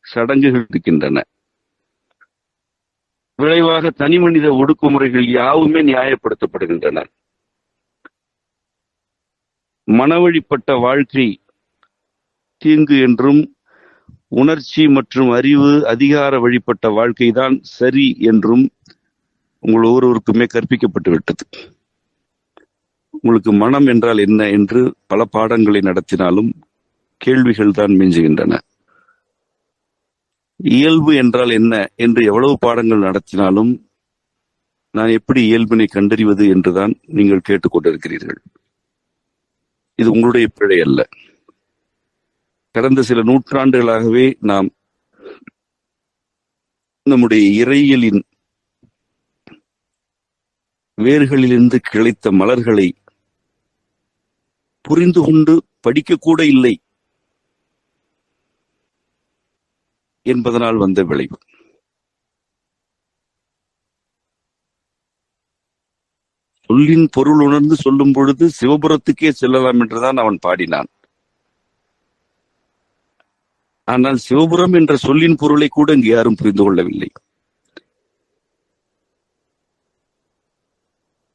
சடங்குகள் இருக்கின்றன. விளைவாக தனி மனித ஒடுக்குமுறைகள் யாவுமே நியாயப்படுத்தப்படுகின்றன. மனவழிப்பட்ட வாழ்க்கை தீங்கு என்றும், உணர்ச்சி மற்றும் அறிவு அதிகார வழிப்பட்ட வாழ்க்கைதான் சரி என்றும் உங்கள் ஒவ்வொருவருக்குமே கற்பிக்கப்பட்டு விட்டது. உங்களுக்கு மனம் என்றால் என்ன என்று பல பாடங்களை நடத்தினாலும் கேள்விகள் தான் மிஞ்சுகின்றன. இயல்பு என்றால் என்ன என்று எவ்வளவு பாடங்கள் நடத்தினாலும் நான் எப்படி இயல்பினை கண்டறிவது என்றுதான் நீங்கள் கேட்டுக்கொண்டிருக்கிறீர்கள். இது உங்களுடைய பிழை அல்ல. கடந்த சில நூற்றாண்டுகளாகவே நாம் நம்முடைய இறையியலின் வேர்களிலிருந்து கிளைத்த மலர்களை புரிந்து கொண்டு படிக்கக்கூட இல்லை என்பதனால் வந்த விளைவு. சொல்லின் பொருள் உணர்ந்து சொல்லும் பொழுது சிவபுரத்துக்கே செல்லலாம் என்றுதான் அவன் பாடினான். ஆனால் சிவபுரம் என்ற சொல்லின் பொருளை கூட இங்கு யாரும் புரிந்து கொள்ளவில்லை.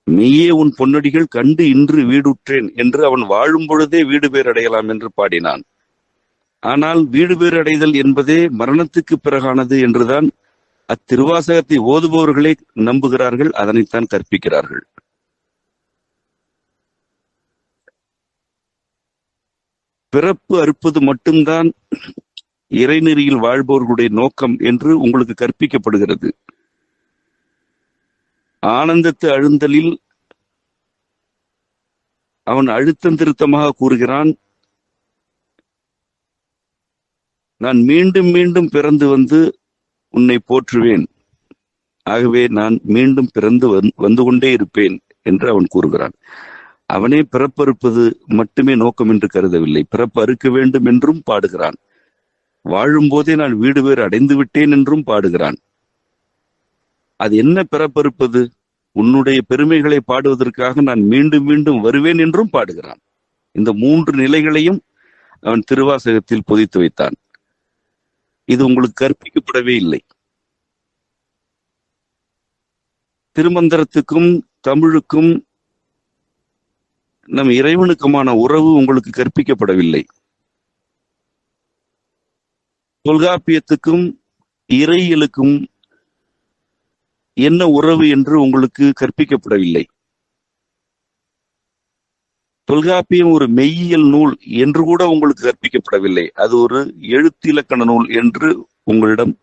மெய்யே உன் பொன்னடிகள் கண்டு இன்று வீடுற்றேன் என்று அவன் வாழும் பொழுதே வீடு பேர் அடையலாம் என்று பாடினான். ஆனால் வீடு பேர் அடைதல் என்பதே மரணத்துக்கு பிறகானது என்றுதான் அத்திருவாசகத்தை ஓதுபவர்களே நம்புகிறார்கள், அதனைத்தான் கற்பிக்கிறார்கள். பிறப்பு அறுப்பது மட்டும்தான் இறைநெறியில் வாழ்பவர்களுடைய நோக்கம் என்று உங்களுக்கு கற்பிக்கப்படுகிறது. ஆனந்தத்து அழுந்தலில் அவன் அழுத்தம் திருத்தமாக கூறுகிறான், நான் மீண்டும் மீண்டும் பிறந்து வந்து உன்னை போற்றுவேன், ஆகவே நான் மீண்டும் பிறந்து வந்து கொண்டே இருப்பேன் என்று அவன் கூறுகிறான். அவனே பிறப்பறுப்பது மட்டுமே நோக்கம் என்று கருதவில்லை, பிறப்பு அறுக்க வேண்டும் என்றும் பாடுகிறான். வாழும் போதே நான் வீடு பேர் அடைந்து விட்டேன் என்றும் பாடுகிறான். அது என்ன பிறப்பறுப்பது? உன்னுடைய பெருமைகளை பாடுவதற்காக நான் மீண்டும் மீண்டும் வருவேன் என்றும் பாடுகிறான். இந்த 3 நிலைகளையும் அவன் திருவாசகத்தில் பொதித்து வைத்தான். இது உங்களுக்கு கற்பிக்கப்படவே இல்லை. திருமந்திரத்துக்கும் தமிழுக்கும் நம் இறைவனுக்குமான உறவு உங்களுக்கு கற்பிக்கப்படவில்லை. தொல்காப்பியத்துக்கும் இறையியலுக்கும் என்ன உறவு என்று உங்களுக்கு கற்பிக்கப்படவில்லை. தொல்காப்பியம் ஒரு மெய்யியல் நூல் என்று கூட உங்களுக்கு கற்பிக்கப்படவில்லை. அது ஒரு எழுத்திலக்கண நூல் என்று உங்களிடம்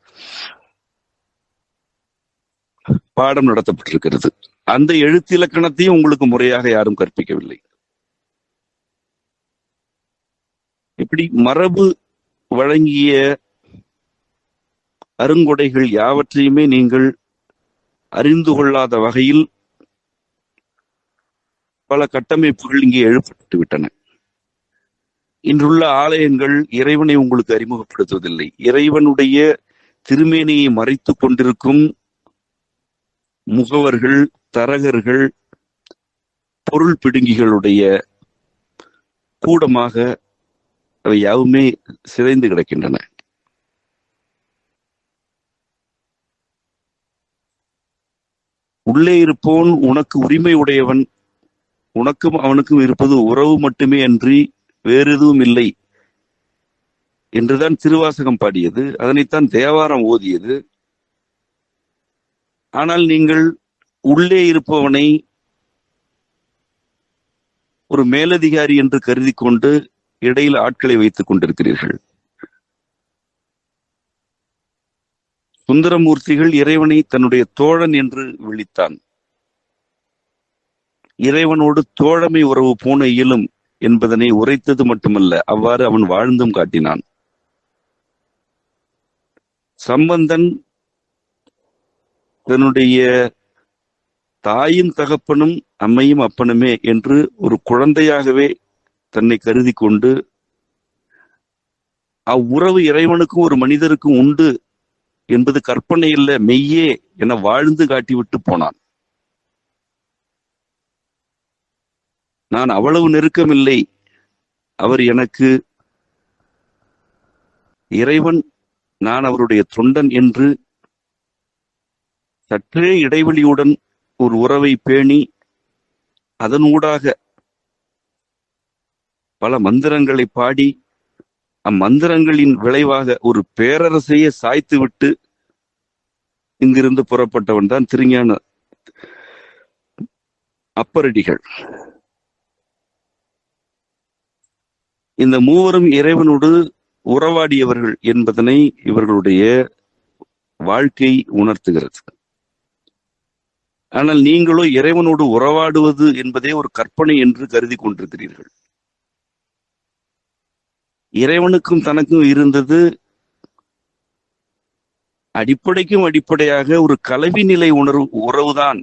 பாடம் நடத்தப்பட்டிருக்கிறது. அந்த எழுத்திலக்கணத்தையும் உங்களுக்கு முறையாக யாரும் கற்பிக்கவில்லை. இப்படி மரபு வழங்கிய அருங்கொடைகள் யாவற்றையுமே நீங்கள் அறிந்து கொள்ளாத வகையில் பல கட்டமைப்புகள் இங்கே எழுப்பப்பட்டு விட்டன. இன்றுள்ள ஆலயங்கள் இறைவனை உங்களுக்கு அறிமுகப்படுத்துவதில்லை. இறைவனுடைய திருமேனியை மறைத்துக் கொண்டிருக்கும் முகவர்கள், தரகர்கள், பொருள் பிடுங்கிகளுடைய கூடமாக அவை யாவுமே சிதைந்து கிடக்கின்றன. உள்ளே இருப்போன் உனக்கு உரிமை உடையவன், உனக்கும் அவனுக்கும் இருப்பது உறவு மட்டுமே அன்றி வேறு எதுவும் இல்லை என்றுதான் திருவாசகம் பாடியது. அதனைத்தான் தேவாரம் ஓதியது. ஆனால் நீங்கள் உள்ளே இருப்பவனை ஒரு மேலதிகாரி என்று கருதி கொண்டு இடையில் ஆட்களை வைத்துக் கொண்டிருக்கிறீர்கள். சுந்தரமூர்த்திகள் இறைவனை தன்னுடைய தோழன் என்று விழித்தான். இறைவனோடு தோழமை உறவு பூண இயலும் என்பதனை உரைத்தது மட்டுமல்ல, அவ்வாறு அவன் வாழ்ந்தும் காட்டினான். சம்பந்தன் தன்னுடைய தாயின் தகப்பனும் அம்மையும் அப்பனுமே என்று ஒரு குழந்தையாகவே தன்னை கருதி கொண்டு அவ்வுறவு இறைவனுக்கும் ஒரு மனிதருக்கும் உண்டு என்பது கற்பனை இல்ல, மெய்யே என வாழ்ந்து காட்டிவிட்டு போனான். நான் அவ்வளவு நெருக்கமில்லை, அவர் எனக்கு இறைவன், நான் அவருடைய தொண்டன் என்று சற்றே இடைவெளியுடன் ஒரு உறவை பேணி அதனூடாக பல மந்திரங்களை பாடி அம்மந்திரங்களின் விளைவாக ஒரு பேரரசையே சாய்த்து விட்டு இங்கிருந்து புறப்பட்டவன் தான் திருஞான அப்பரடிகள். இந்த மூவரும் இறைவனோடு உறவாடியவர்கள் என்பதனை இவர்களுடைய வாழ்க்கை உணர்த்துகிறது. ஆனால் நீங்களோ இறைவனோடு உறவாடுவது என்பதே ஒரு கற்பனை என்று கருதி கொண்டிருக்கிறீர்கள். இறைவனுக்கும் தனக்கும் இருந்தது அடிப்படைக்கும் அடிப்படையாக ஒரு கலவி நிலை உறவுதான்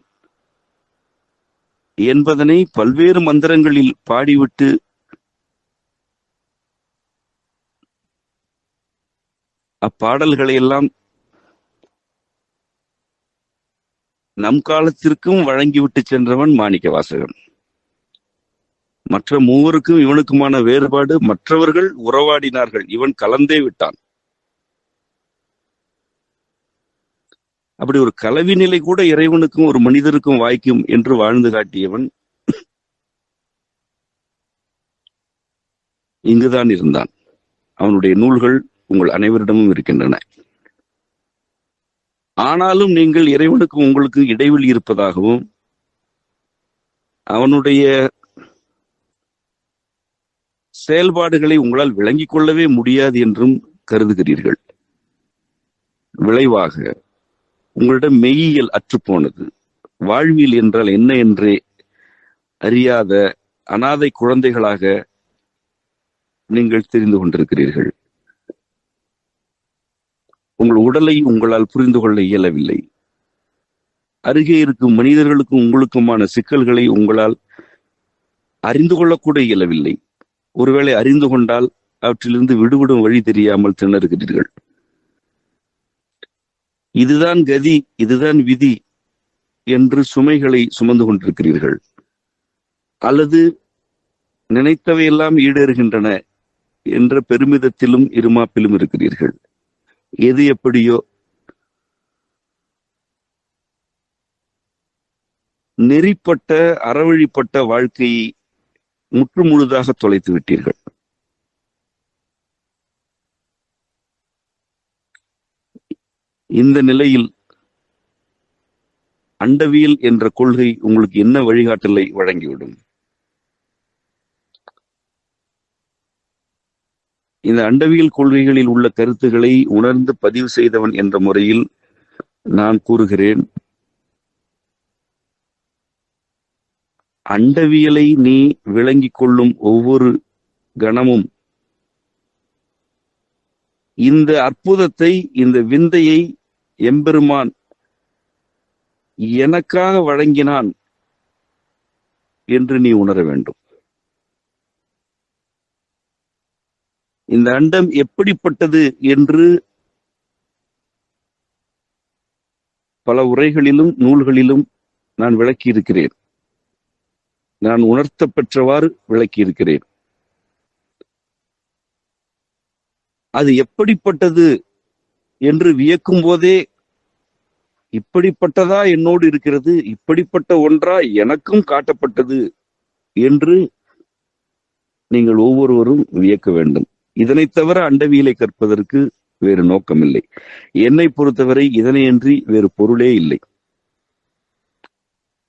என்பதனை பல்வேறு மந்திரங்களில் பாடிவிட்டு அப்பாடல்களை எல்லாம் நம் காலத்திற்கும் வழங்கிவிட்டு சென்றவன் மாணிக்க வாசகன். மற்ற மூவருக்கும் இவனுக்குமான வேறுபாடு, மற்றவர்கள் உறவாடினார்கள், இவன் கலந்தே விட்டான். அப்படி ஒரு கலவி நிலை கூட இறைவனுக்கும் ஒரு மனிதருக்கும் வாய்க்கும் என்று வாழ்ந்து காட்டியவன் இங்குதான் இருந்தான். அவனுடைய நூல்கள் உங்கள் அனைவரிடமும் இருக்கின்றன. ஆனாலும் நீங்கள் இறைவனுக்கும் உங்களுக்கு இடைவெளி இருப்பதாகவும் அவனுடைய செயல்பாடுகளை உங்களால் விளங்கிக் கொள்ளவே முடியாது என்றும் கருதுகிறீர்கள். விளைவாக உங்களிடம் மெய்யியல் அற்றுப்போனது. வாழ்வியல் என்றால் என்ன என்றே அறியாத அனாதை குழந்தைகளாக நீங்கள் தெரிந்து கொண்டிருக்கிறீர்கள். உங்கள் உடலை உங்களால் புரிந்து கொள்ள இயலவில்லை. அருகே இருக்கும் மனிதர்களுக்கும் உங்களுக்குமான சிக்கல்களை உங்களால் அறிந்து கொள்ளக்கூட இயலவில்லை. ஒருவேளை அறிந்து கொண்டால் அவற்றிலிருந்து விடுபடும் வழி தெரியாமல் திணறுகிறீர்கள். இதுதான் கதி, இதுதான் விதி என்று சுமைகளை சுமந்து கொண்டிருக்கிறீர்கள். அல்லது நினைத்தவையெல்லாம் ஈடேறுகின்றன என்ற பெருமிதத்திலும் இருமாப்பிலும் இருக்கிறீர்கள். எது எப்படியோ நெறிப்பட்ட அறவழிப்பட்ட வாழ்க்கையை முற்று முழுதாக தொலைத்து விட்டீர்கள். இந்த நிலையில் அண்டவியல் என்ற கொள்கை உங்களுக்கு என்ன வழிகாட்டலை வழங்கிவிடும்? இந்த அண்டவியல் கொள்கைகளில் உள்ள கருத்துக்களை உணர்ந்து பதிவு செய்தவன் என்ற முறையில் நான் கூறுகிறேன், அண்டவியலை நீ விளங்கிக் கொள்ளும் ஒவ்வொரு கணமும் இந்த அற்புதத்தை, இந்த விந்தையை எம்பெருமான் எனக்காக வழங்கினான் என்று நீ உணர வேண்டும். இந்த அண்டம் எப்படிப்பட்டது என்று பல உரைகளிலும் நூல்களிலும் நான் விளக்கி இருக்கிறேன். நான் உணர்த்த பெற்றவாறு விளக்கி இருக்கிறேன். அது எப்படிப்பட்டது என்று வியக்கும் போதே, இப்படிப்பட்டதா என்னோடு இருக்கிறது, இப்படிப்பட்ட ஒன்றா எனக்கும் காட்டப்பட்டது என்று நீங்கள் ஒவ்வொருவரும் வியக்க வேண்டும். இதனை தவிர அண்டவியலை கற்பதற்கு வேறு நோக்கமில்லை. என்னை பொறுத்தவரை இதனையன்றி வேறு பொருளே இல்லை.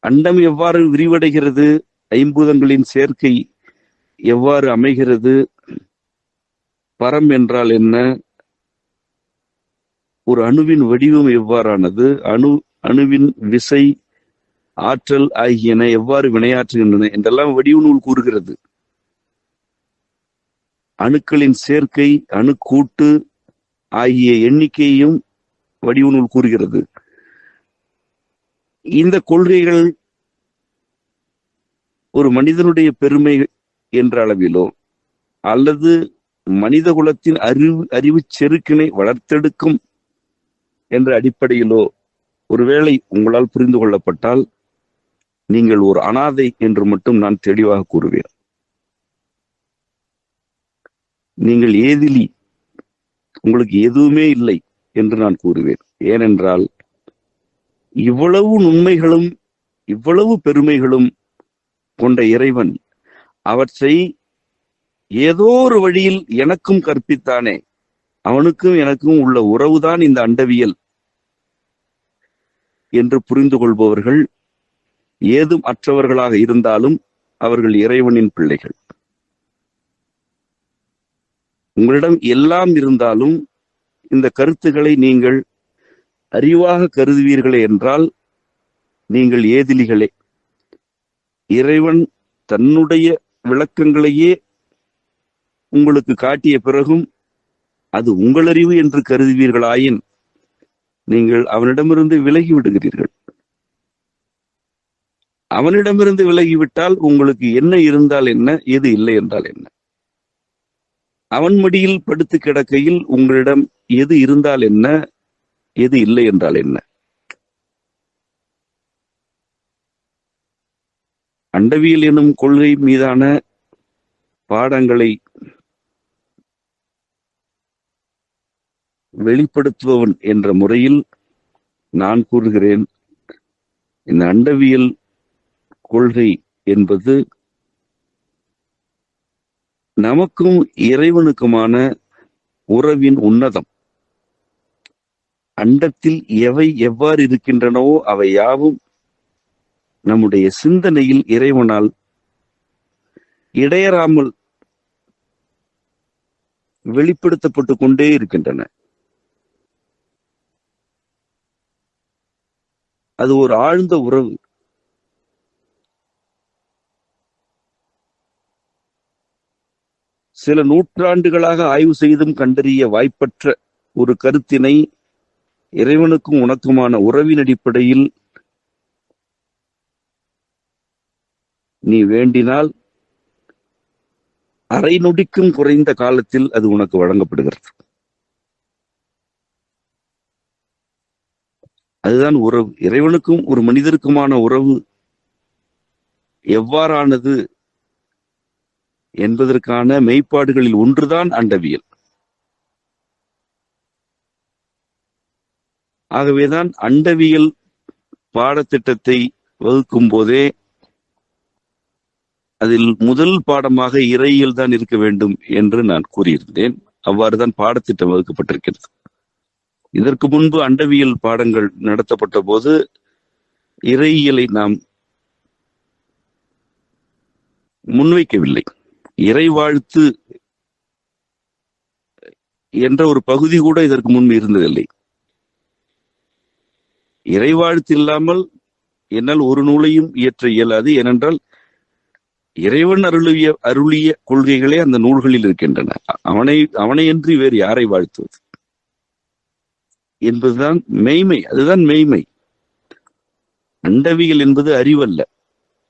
அண்டம் எவ்வாறு விரிவடைகிறது, ஐம்பூதங்களின் சேர்க்கை எவ்வாறு அமைகிறது, பரம் என்றால் என்ன, ஒரு அணுவின் வடிவம் எவ்வாறானது, அணுவின் விசை, ஆற்றல் ஆகியன எவ்வாறு வினையாற்றுகின்றன என்றெல்லாம் வடிவு நூல் கூறுகிறது. அணுக்களின் சேர்க்கை, அணுக்கூட்டு ஆகிய எண்ணிக்கையையும் வடிவு நூல் கூறுகிறது. இந்த கொள்கைகள் ஒரு மனிதனுடைய பெருமை என்ற அளவிலோ அல்லது மனித குலத்தின் அறிவு செருக்கினை வளர்த்தெடுக்கும் என்ற அடிப்படையிலோ ஒருவேளை உங்களால் புரிந்து கொள்ளப்பட்டால் நீங்கள் ஒரு அனாதை என்று மட்டும் நான் தெளிவாக கூறுவேன். நீங்கள் ஏதிலி, உங்களுக்கு எதுவுமே இல்லை என்று நான் கூறுவேன். ஏனென்றால் இவ்வளவு நுண்மைகளும் இவ்வளவு பெருமைகளும் கொண்ட இறைவன் அவற்றை ஏதோ ஒரு வழியில் எனக்கும் கற்பித்தானே, அவனுக்கும் எனக்கும் உள்ள உறவுதான் இந்த அண்டவியல் என்று புரிந்து கொள்பவர்கள் ஏதும் அற்றவர்களாக இருந்தாலும் அவர்கள் இறைவனின் பிள்ளைகள். உங்களிடம் எல்லாம் இருந்தாலும் இந்த கருத்துக்களை நீங்கள் அறிவாக கருதுவீர்களே என்றால் நீங்கள் ஏதிலிகளே. இறைவன் தன்னுடைய விளக்கங்களையே உங்களுக்கு காட்டிய பிறகும் அது உங்களறிவு என்று கருதுவீர்களாயின் நீங்கள் அவனிடமிருந்து விலகி விடுகிறீர்கள். அவனிடமிருந்து விலகிவிட்டால் உங்களுக்கு என்ன இருந்தால் என்ன, எது இல்லை என்றால் என்ன? அவன் மடியில் படுத்து கிடக்கையில் உங்களிடம் எது இருந்தால் என்ன, எது இல்லை என்றால் என்ன? அண்டவியல் எனும் கொள்கை மீதான பாடங்களை வெளிப்படுத்துபவன் என்ற முறையில் நான் கூறுகிறேன், இந்த அண்டவியல் கொள்கை என்பது நமக்கும் இறைவனுக்குமான உறவின் உன்னதம். அண்டத்தில் எவை எவ்வாறு இருக்கின்றனவோ அவை யாவும் நம்முடைய சிந்தனையில் இறைவனால் இடையறாமல் வெளிப்படுத்தப்பட்டு கொண்டே இருக்கின்றன. அது ஒரு ஆழ்ந்த உறவு. சில நூற்றாண்டுகளாக ஆய்வு செய்தும் கண்டறிய வாய்ப்பற்ற ஒரு கருத்தினை இறைவனுக்கும் உனக்குமான உறவின் அடிப்படையில் நீ வேண்டினால் அரை நொடிக்கும் குறைந்த காலத்தில் அது உனக்கு வழங்கப்படுகிறது. அதுதான் உறவு. இறைவனுக்கும் ஒரு மனிதருக்குமான உறவு எவ்வாறானது என்பதற்கான மெய்ப்பாடுகளில் ஒன்றுதான் அண்டவியல். ஆகவேதான் அண்டவியல் பாடத்திட்டத்தை வகுக்கும் போதே அதில் முதல் பாடமாக இறையியல் தான் இருக்க வேண்டும் என்று நான் கூறியிருந்தேன். அவ்வாறுதான் பாடத்திட்டம் வகுக்கப்பட்டிருக்கிறது. இதற்கு முன்பு அண்டவியல் பாடங்கள் நடத்தப்பட்ட போது இறையியலை நாம் முன்வைக்கவில்லை. இறைவாழ்த்து என்ற ஒரு பகுதி கூட இதற்கு முன்பு இருந்ததில்லை. இறைவாழ்த்து இல்லாமல் என்னால் ஒரு நூலையும் இயற்ற இயலாது. ஏனென்றால் இறைவன் அருளிய கொள்கைகளே அந்த நூல்களில் இருக்கின்றன. அவனையன்றி வேறு யாரை வாழ்த்துவது என்பதுதான் மெய்மை. அதுதான் மெய்மை. அண்டவியல் என்பது அறிவல்ல,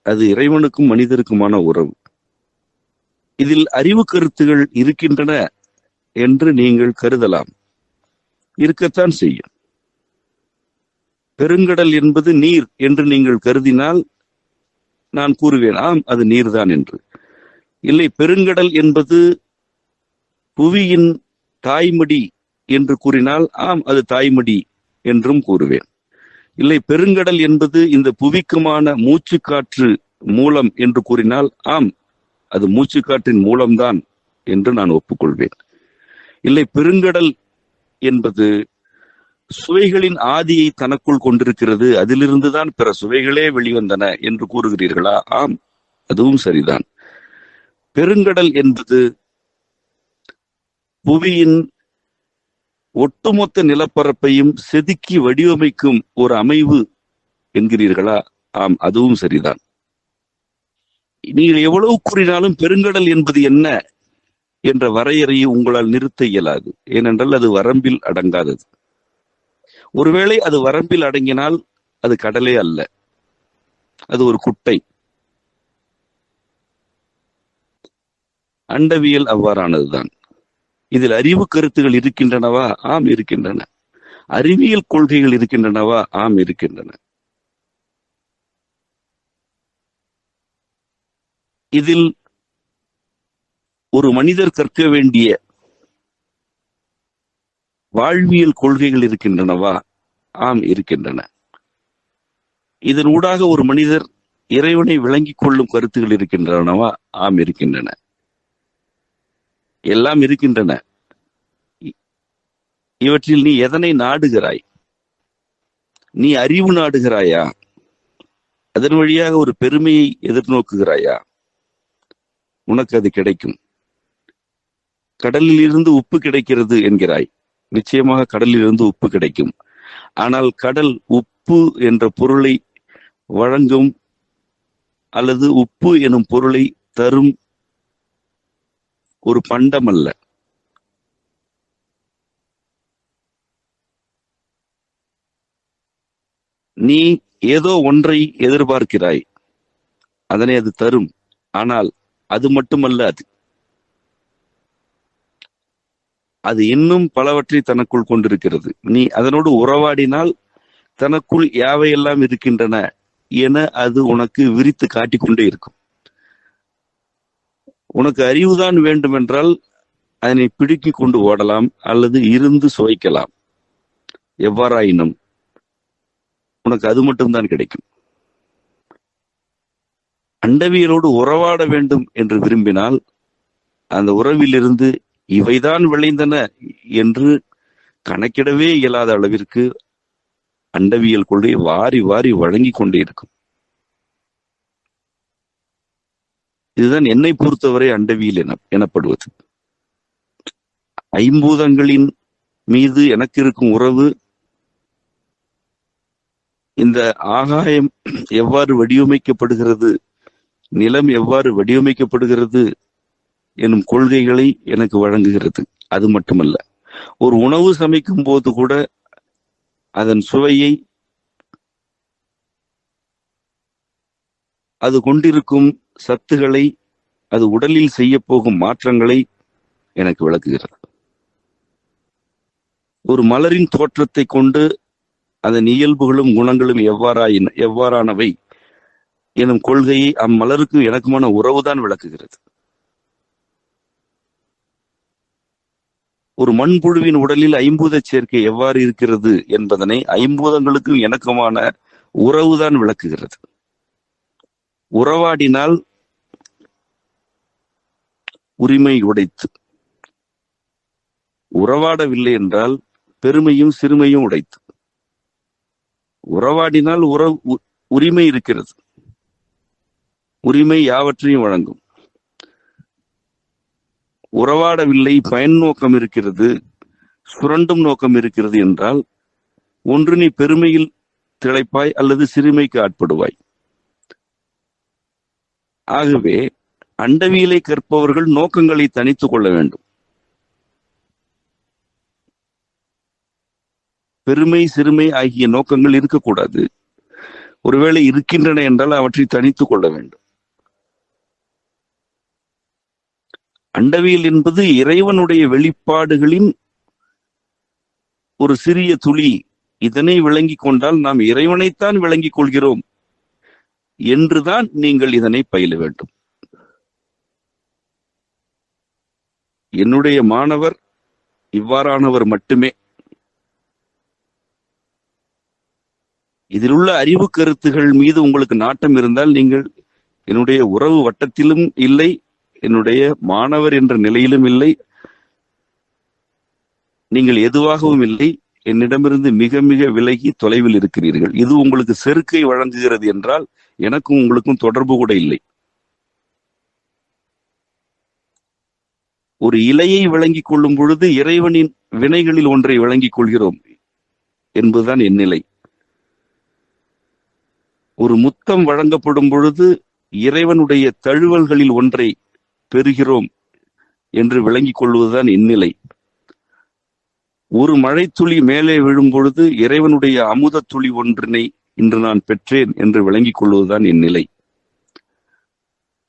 அது இறைவனுக்கும் மனிதருக்குமான உறவு. இதில் அறிவு கருத்துகள் இருக்கின்றன என்று நீங்கள் கருதலாம். இருக்கத்தான் செய்யும். பெருங்கடல் என்பது நீர் என்று நீங்கள் கருதினால் நான் கூறுவேன், ஆம், அது நீர்தான் என்று. இல்லை, பெருங்கடல் என்பது புவியின் தாய்மடி என்று கூறினால் ஆம், அது தாய்மடி என்றும் கூறுவேன். இல்லை, பெருங்கடல் என்பது இந்த புவிக்குமான மூச்சுக்காற்று மூலம் என்று கூறினால் ஆம், அது மூச்சுக்காற்றின் மூலம்தான் என்று நான் ஒப்புக்கொள்வேன். இல்லை, பெருங்கடல் என்பது சுவைகளின் ஆதியை தனக்குள் கொண்டிருக்கிறது, அதிலிருந்துதான் பிற சுவைகளே வெளிவந்தன என்று கூறுகிறீர்களா? ஆம், அதுவும் சரிதான். பெருங்கடல் என்பது புவியின் ஒட்டுமொத்த நிலப்பரப்பையும் செதுக்கி வடிவமைக்கும் ஒரு அமைவு என்கிறீர்களா? ஆம், அதுவும் சரிதான். நீங்கள் எவ்வளவு கூறினாலும் பெருங்கடல் என்பது என்ன என்ற வரையறையை உங்களால் நிறுத்த இயலாது. ஏனென்றால் அது வரம்பில் அடங்காதது. ஒருவேளை அது வரம்பில் அடங்கினால் அது கடலே அல்ல, அது ஒரு குட்டை. அண்டவியல் அவ்வாறானதுதான். இதில் அறிவு கருத்துகள் இருக்கின்றனவா? ஆம், இருக்கின்றன. அறிவியல் கொள்கைகள் இருக்கின்றனவா? ஆம், இருக்கின்றன. இதில் ஒரு மனிதர் கற்க வேண்டிய வாழ்வியல் கொள்கைகள் இருக்கின்றனவா? ஆம், இருக்கின்றன. இதன் ஊடாக ஒரு மனிதர் இறைவனை விளங்கிக் கொள்ளும் கருத்துகள் இருக்கின்றனவா? ஆம், இருக்கின்றன. எல்லாம் இருக்கின்றன. இவற்றில் நீ எதனை நாடுகிறாய்? நீ அறிவு நாடுகிறாயா? அதன் வழியாக ஒரு பெருமையை எதிர்நோக்குகிறாயா? உனக்கு அது கிடைக்கும். கடலில் இருந்து உப்பு கிடைக்கிறது என்கிறாய். நிச்சயமாக கடலில் இருந்து உப்பு கிடைக்கும். ஆனால் கடல் உப்பு என்ற பொருளை வழங்கும் அல்லது உப்பு எனும் பொருளை தரும் ஒரு பண்டம் அல்ல. நீ ஏதோ ஒன்றை எதிர்பார்க்கிறாய், அதனை அது தரும். ஆனால் அது மட்டுமல்ல, அது இன்னும் பலவற்றை தனக்குள் கொண்டிருக்கிறது. நீ அதனோடு உறவாடினால் தனக்குள் யாவையெல்லாம் இருக்கின்றன என அது உனக்கு விரித்து காட்டிக்கொண்டே இருக்கும். உனக்கு அறிவுதான் வேண்டுமென்றால் அதனை பிடுக்கிக் கொண்டு ஓடலாம் அல்லது இருந்து சுவைக்கலாம். எவ்வாறாயினும் உனக்கு அது மட்டும்தான் கிடைக்கும். அண்டவியலோடு உறவாட வேண்டும் என்று விரும்பினால் அந்த உறவிலிருந்து இவைதான் விளைந்தன என்று கணக்கிடவே இயலாத அளவிற்கு அண்டவியல் கொள்கை வாரி வாரி வழங்கி கொண்டே இருக்கும். இதுதான் என்னை பொறுத்தவரை அண்டவியல் எனப்படுவது. ஐம்பூதங்களின் மீது எனக்கு இருக்கும் உறவு, இந்த ஆகாயம் எவ்வாறு வடிவமைக்கப்படுகிறது, நிலம் எவ்வாறு வடிவமைக்கப்படுகிறது எனும் கொள்கைகளை எனக்கு வழங்குகிறது. அது மட்டுமல்ல, ஒரு உணவு சமைக்கும் போது கூட அதன் சுவையை, அது கொண்டிருக்கும் சத்துக்களை, அது உடலில் செய்ய போகும் மாற்றங்களை எனக்கு விளக்குகிறது. ஒரு மலரின் தோற்றத்தை கொண்டு அதன் இயல்புகளும் குணங்களும் எவ்வாறானவை எனும் கொள்கையை அம்மலருக்கும் எனக்குமான உறவுதான் விளக்குகிறது. ஒரு மண்புழுவின் உடலில் ஐம்பூத சேர்க்கை எவ்வாறு இருக்கிறது என்பதனை ஐம்பூதங்களுக்கும் எனக்குமான உறவுதான் விளக்குகிறது. உறவாடினால் உரிமை உடைத்து, உறவாடவில்லை என்றால் பெருமையும் சிறுமையும் உடைத்து. உறவாடினால் உரிமை இருக்கிறது. உரிமை யாவற்றையும் வழங்கும். உறவாடவில்லை, பயன் நோக்கம் இருக்கிறது, சுரண்டும் நோக்கம் இருக்கிறது என்றால் ஒன்று நீ பெருமையில் திளைப்பாய் அல்லது சிறுமைக்கு ஆட்படுவாய். ஆகவே அண்டவியலை கற்பவர்கள் நோக்கங்களை தனித்துக் கொள்ள வேண்டும். பெருமை சிறுமை ஆகிய நோக்கங்கள் இருக்கக்கூடாது. ஒருவேளை இருக்கின்றன என்றால் அவற்றை தனித்துக் கொள்ள வேண்டும். அண்டவியல் என்பது இறைவனுடைய வெளிப்பாடுகளின் ஒரு சிறிய துளி. இதனை விளங்கிக் கொண்டால் நாம் இறைவனைத்தான் விளங்கிக் கொள்கிறோம் என்றுதான் நீங்கள் இதனை பயில வேண்டும். என்னுடைய மாணவர் இவ்வாறானவர் மட்டுமே. இதில் உள்ள அறிவு கருத்துகள் மீது உங்களுக்கு நாட்டம் இருந்தால் நீங்கள் என்னுடைய உறவு வட்டத்திலும் இல்லை, என்னுடைய மாணவர் என்ற நிலையிலும் இல்லை, நீங்கள் எதுவாகவும் இல்லை. என்னிடமிருந்து மிக மிக விலகி தொலைவில் இருக்கிறீர்கள். இது உங்களுக்கு செருக்கை வழங்குகிறது என்றால் எனக்கும் உங்களுக்கும் தொடர்பு கூட இல்லை. ஒரு இலையை விளங்கிக் கொள்ளும் பொழுது இறைவனின் வினைகளில் ஒன்றை விளங்கிக் கொள்கிறோம் என்பதுதான் என் நிலை. ஒரு முத்தம் வழங்கப்படும் பொழுது இறைவனுடைய தழுவல்களில் ஒன்றை பெறுகிறோம் என்று விளங்கிக் கொள்வதுதான் என் நிலை. ஒரு மழைத்துளி மேலே விழும் பொழுது இறைவனுடைய அமுத துளி ஒன்றினை இன்று நான் பெற்றேன் என்று விளங்கிக் கொள்வதுதான் என் நிலை.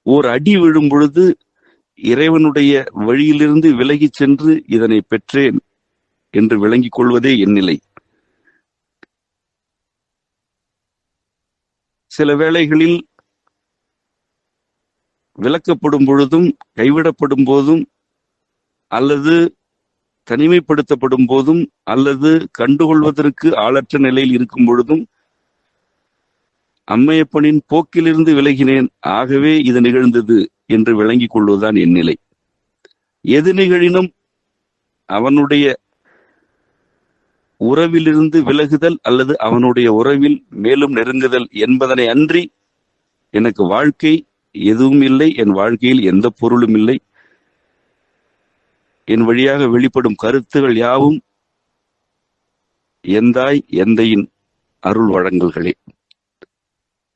ஓர் அடி விழும் பொழுது இறைவனுடைய வழியிலிருந்து விலகி சென்று இதனை பெற்றேன் என்று விளங்கிக் கொள்வதே என் நிலை. சில வேளைகளில் விலக்கப்படும் பொழுதும், கைவிடப்படும் போதும், அல்லது தனிமைப்படுத்தப்படும் போதும், அல்லது கண்டுகொள்வதற்கு ஆளற்ற நிலையில் இருக்கும் பொழுதும் அம்மையப்பனின் போக்கிலிருந்து விலகினேன், ஆகவே இது நிகழ்ந்தது என்று விளங்கிக் கொள்வதுதான் என் நிலை. எது நிகழினும் அவனுடைய உறவிலிருந்து விலகுதல் அல்லது அவனுடைய உறவில் மேலும் நெருங்குதல் என்பதனை அன்றி எனக்கு வாழ்க்கை எதுவும் இல்லை, என் வாழ்க்கையில் எந்த பொருளும் இல்லை. என் வழியாக வெளிப்படும் கருத்துகள் யாவும் எந்தாய் எந்தையின் அருள் வழங்கல்களே.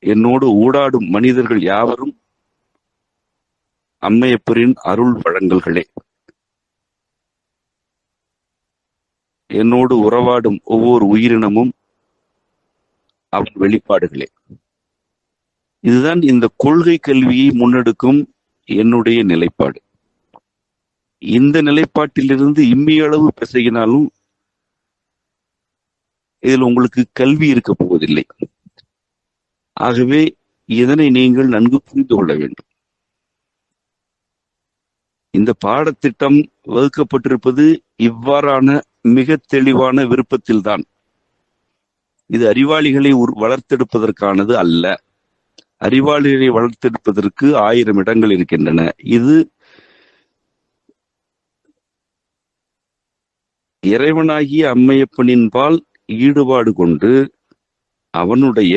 என்னோடு ஊடாடும் மனிதர்கள் யாவரும் அம்மையப்பரின் அருள் வழங்கல்களே. என்னோடு உறவாடும் ஒவ்வொரு உயிரினமும் அவன் வெளிப்பாடுகளே. இதுதான் இந்த கொள்கை கல்வியை முன்னெடுக்கும் என்னுடைய நிலைப்பாடு. இந்த நிலைப்பாட்டிலிருந்து இம்மியளவு பிசையினாலும் இதில் உங்களுக்கு கல்வி இருக்க போவதில்லை. ஆகவே இதனை நீங்கள் நன்கு புரிந்து கொள்ள வேண்டும். இந்த பாடத்திட்டம் வகுக்கப்பட்டிருப்பது இவ்வாறான மிக தெளிவான விருப்பத்தில்தான். இது அறிவாளிகளை வளர்த்தெடுப்பதற்கானது அல்ல. அறிவாளிகளை வளர்த்தெடுப்பதற்கு 1000 இடங்கள் இருக்கின்றன. இது இறைவனாகிய அம்மையப்பனின்பால் ஈடுபாடு கொண்டு அவனுடைய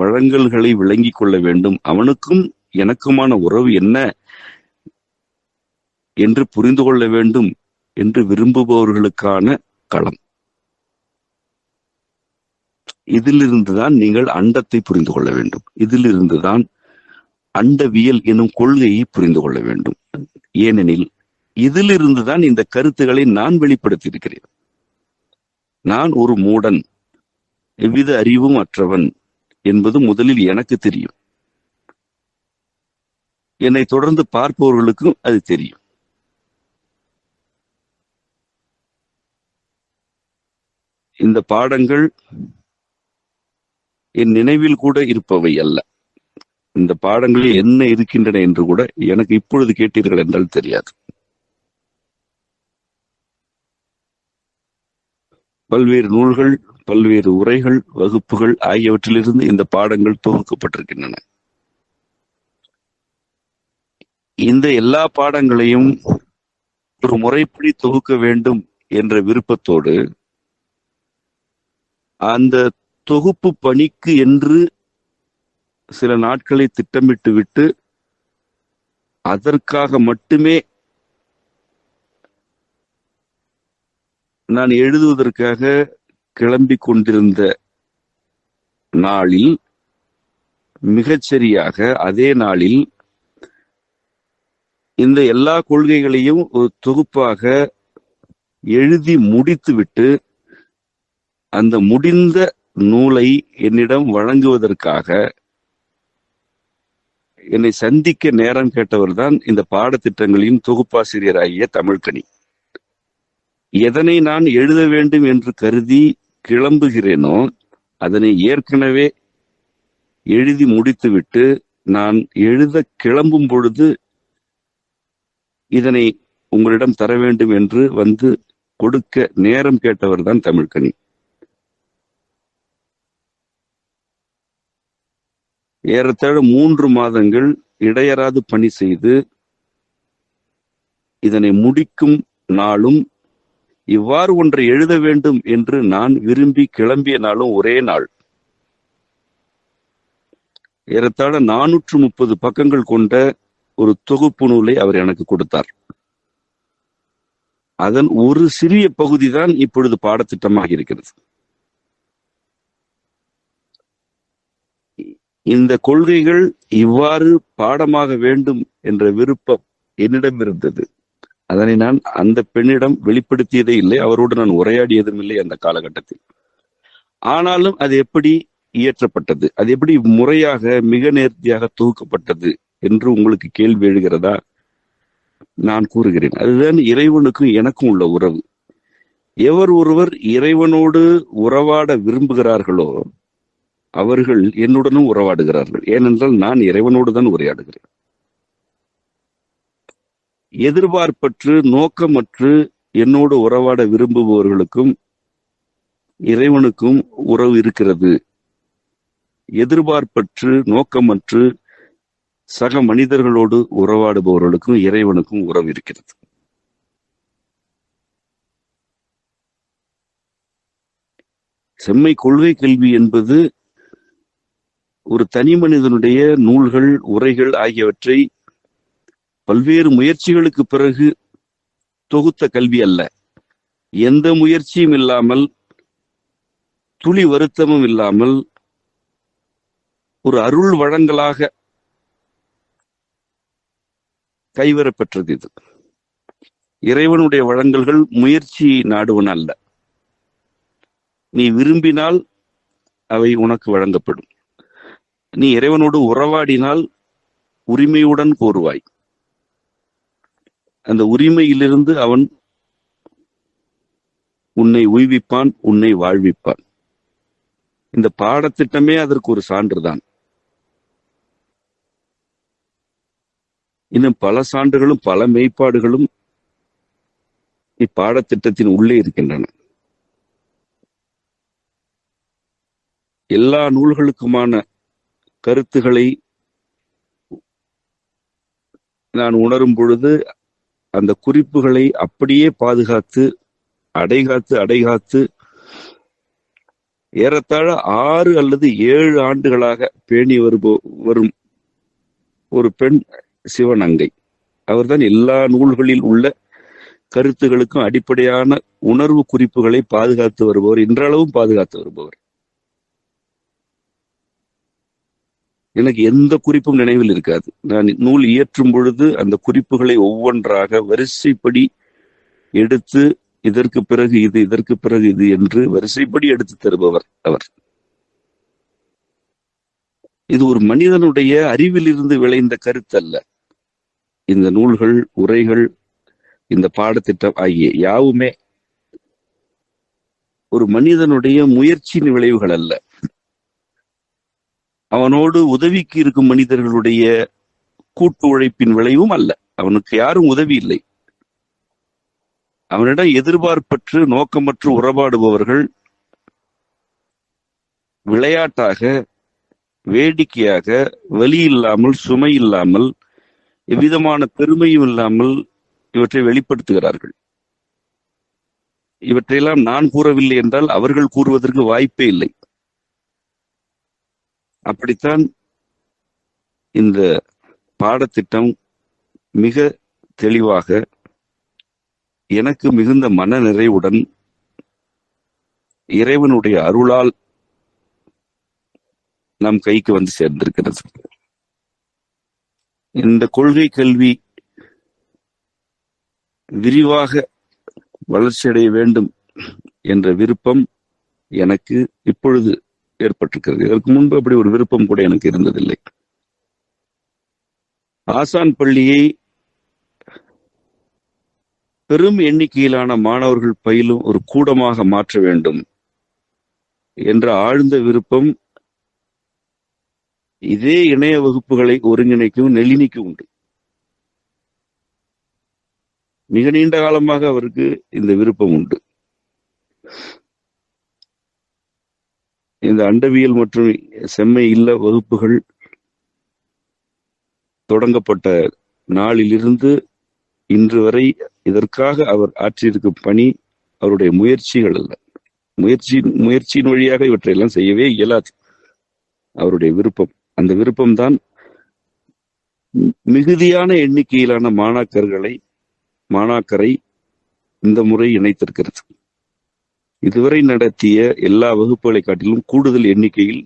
வழங்கல்களை விளங்கிக் கொள்ள வேண்டும், அவனுக்கும் எனக்குமான உறவு என்ன என்று புரிந்து கொள்ள வேண்டும் என்று விரும்புபவர்களுக்கான களம். இதிலிருந்துதான் நீங்கள் அண்டத்தை புரிந்து கொள்ள வேண்டும். இதிலிருந்துதான் அண்டவியல் எனும் கொள்கையை புரிந்து கொள்ள வேண்டும். ஏனெனில் இதிலிருந்துதான் இந்த கருத்துக்களை நான் வெளிப்படுத்தி இருக்கிறேன். நான் ஒரு மூடன், எவ்வித அறிவும் அற்றவன் என்பது முதலில் எனக்கு தெரியும். என்னை தொடர்ந்து பார்ப்பவர்களுக்கும் அது தெரியும். இந்த பாடங்கள் என் நினைவில் கூட இருப்பவை அல்ல. இந்த பாடங்களில் என்ன இருக்கின்றன என்று கூட எனக்கு இப்பொழுது கேட்டீர்கள் என்றால் தெரியாது. பல்வேறு நூல்கள், பல்வேறு உரைகள், வகுப்புகள் ஆகியவற்றிலிருந்து இந்த பாடங்கள் தொகுக்கப்பட்டிருக்கின்றன. இந்த எல்லா பாடங்களையும் ஒரு முறைப்படி தொகுக்க வேண்டும் என்ற விருப்பத்தோடு அந்த தொகுப்பு பணிக்கு என்று சில நாட்களை திட்டமிட்டு விட்டு அதற்காக மட்டுமே நான் எழுதுவதற்காக கிளம்பி கொண்டிருந்த நாளில் மிகச்சரியாக அதே நாளில் இந்த எல்லா கொள்கைகளையும் ஒரு தொகுப்பாக எழுதி முடித்துவிட்டு அந்த முடிந்த நூலை என்னிடம் வழங்குவதற்காக என்னை சந்திக்க நேரம் கேட்டவர் தான் இந்த பாடத்திட்டங்களின் தொகுப்பாசிரியராகிய தமிழ்கனி. எதனை நான் எழுத வேண்டும் என்று கருதி கிளம்புகிறேனோ அதனை ஏற்கனவே எழுதி முடித்துவிட்டு நான் எழுத கிளம்பும் பொழுது இதனை உங்களிடம் தர வேண்டும் என்று வந்து கொடுக்க நேரம் கேட்டவர் தான் தமிழ்கனி. ஏறத்தாழ 3 மாதங்கள் இடையறாது பணி செய்து இதனை முடிக்கும் நாளும் இவ்வாறு ஒன்றை எழுத வேண்டும் என்று நான் விரும்பி கிளம்பிய நாளும் ஒரே நாள். ஏறத்தாழ 430 பக்கங்கள் கொண்ட ஒரு தொகுப்பு நூலை அவர் எனக்கு கொடுத்தார். அதன் ஒரு சிறிய பகுதி தான் இப்பொழுது பாடத்திட்டமாக இருக்கிறது. இந்த கொள்கைகள் இவ்வாறு பாடமாக வேண்டும் என்ற விருப்பம் என்னிடம் இருந்தது. அதனை நான் அந்த பெண்ணிடம் வெளிப்படுத்தியதே இல்லை, அவரோடு நான் உரையாடியதும் இல்லை அந்த காலகட்டத்தில். ஆனாலும் அது எப்படி இயற்றப்பட்டது, அது எப்படி முறையாக மிக நேர்த்தியாக தொகுக்கப்பட்டது என்று உங்களுக்கு கேள்வி எழுகிறதா? நான் கூறுகிறேன், அதுதான் இறைவனுக்கும் எனக்கும் உள்ள உறவு. எவர் ஒருவர் இறைவனோடு உறவாட விரும்புகிறார்களோ அவர்கள் என்னுடனும் உறவாடுகிறார்கள். ஏனென்றால் நான் இறைவனோடு தான் உரையாடுகிறேன். எதிர்பார்ப்பற்று நோக்கமற்று என்னோடு உறவாட விரும்புபவர்களுக்கும் இறைவனுக்கும் உறவு இருக்கிறது. எதிர்பார்ப்பற்று நோக்கமற்று சக மனிதர்களோடு உறவாடுபவர்களுக்கும் இறைவனுக்கும் உறவு இருக்கிறது. செம்மை கொள்கை கல்வி என்பது ஒரு தனி மனிதனுடைய நூல்கள், உரைகள் ஆகியவற்றை பல்வேறு முயற்சிகளுக்கு பிறகு தொகுத்த கல்வி அல்ல. எந்த முயற்சியும் இல்லாமல், துளி வருத்தமும் இல்லாமல் ஒரு அருள் வழங்கலாக கைவரப்பெற்றது இது. இறைவனுடைய வழங்கல்கள் முயற்சி நாடுவன அல்ல. நீ விரும்பினால் அவை உனக்கு வழங்கப்படும். நீ இறைவனோடு உறவாடினால் உரிமையுடன் கோருவாய். அந்த உரிமையிலிருந்து அவன் உன்னை உய்விப்பான், உன்னை வாழ்விப்பான். இந்த பாடத்திட்டமே அதற்கு ஒரு சான்றுதான். இன்னும் பல சான்றுகளும் பல மெய்ப்பாடுகளும் இப்பாடத்திட்டத்தின் உள்ளே இருக்கின்றன. எல்லா நூல்களுக்குமான கருத்துக்களை நான் உணரும் பொழுது அந்த குறிப்புகளை அப்படியே பாதுகாத்து அடைகாத்து ஏறத்தாழ 6 அல்லது 7 ஆண்டுகளாக பேணி வரும் ஒரு பெண் சிவனங்கை. அவர்தான் எல்லா நூல்களில் உள்ள கருத்துகளுக்கும் அடிப்படையான உணர்வு குறிப்புகளை பாதுகாத்து வருபவர், இன்றளவும் பாதுகாத்து வருபவர். எனக்கு எந்த குறிப்பும் நினைவில் இருக்காது. நான் நூல் இயற்றும் பொழுது அந்த குறிப்புகளை ஒவ்வொன்றாக வரிசைப்படி எடுத்து, இதற்கு பிறகு இது, இதற்கு பிறகு இது என்று வரிசைப்படி எடுத்து தருபவர் அவர். இது ஒரு மனிதனுடைய அறிவில் இருந்து விளைந்த கருத்து அல்ல. இந்த நூல்கள், உரைகள், இந்த பாடத்திட்டம் ஆகிய யாவுமே ஒரு மனிதனுடைய முயற்சியின் விளைவுகள் அல்ல. அவனோடு உதவிக்கு இருக்கும் மனிதர்களுடைய கூட்டு உழைப்பின் விளைவும் அல்ல. அவனுக்கு யாரும் உதவி இல்லை. அவனிடம் எதிர்பார்ப்பற்று நோக்கமற்று உறவாடுபவர்கள் விளையாட்டாக, வேடிக்கையாக, வலி இல்லாமல், சுமை இல்லாமல், எவ்விதமான பெருமையும் இல்லாமல் இவற்றை வெளிப்படுத்துகிறார்கள். இவற்றையெல்லாம் நான் கூறவில்லை என்றால் அவர்கள் கூறுவதற்கு வாய்ப்பே இல்லை. அப்படித்தான் இந்த பாடத்திட்டம் மிக தெளிவாக எனக்கு மிகுந்த மன நிறைவுடன் இறைவனுடைய அருளால் நம் கைக்கு வந்து சேர்ந்திருக்கிறது. இந்த கொள்கை கல்வி விரிவாக வளர்ச்சியடைய வேண்டும் என்ற விருப்பம் எனக்கு இப்பொழுது ஏற்பட்டிருக்கிறது. இதற்கு முன்பு அப்படி ஒரு விருப்பம் கூட எனக்கு இருந்ததில்லை. ஆசான் பள்ளியை பெரும் எண்ணிக்கையிலான மாணவர்கள் பயிலும் ஒரு கூடமாக மாற்ற வேண்டும் என்ற ஆழ்ந்த விருப்பம் இதே இணைய வகுப்புகளை ஒருங்கிணைக்கும் நெளினிக்கு உண்டு. மிக நீண்ட காலமாக அவருக்கு இந்த விருப்பம் உண்டு. இந்த அண்டவியல் மற்றும் செம்மை இல்ல வகுப்புகள் தொடங்கப்பட்ட நாளிலிருந்து இன்று வரை இதற்காக அவர் ஆற்றியிருக்கும் பணி அவருடைய முயற்சிகள் அல்ல. முயற்சியின் வழியாக இவற்றையெல்லாம் செய்யவே இயலாது. அவருடைய விருப்பம், அந்த விருப்பம்தான் மிகுதியான எண்ணிக்கையிலான மாணாக்கரை இந்த முறை இணைத்திருக்கிறது. இதுவரை நடத்திய எல்லா வகுப்புகளை காட்டிலும் கூடுதல் எண்ணிக்கையில்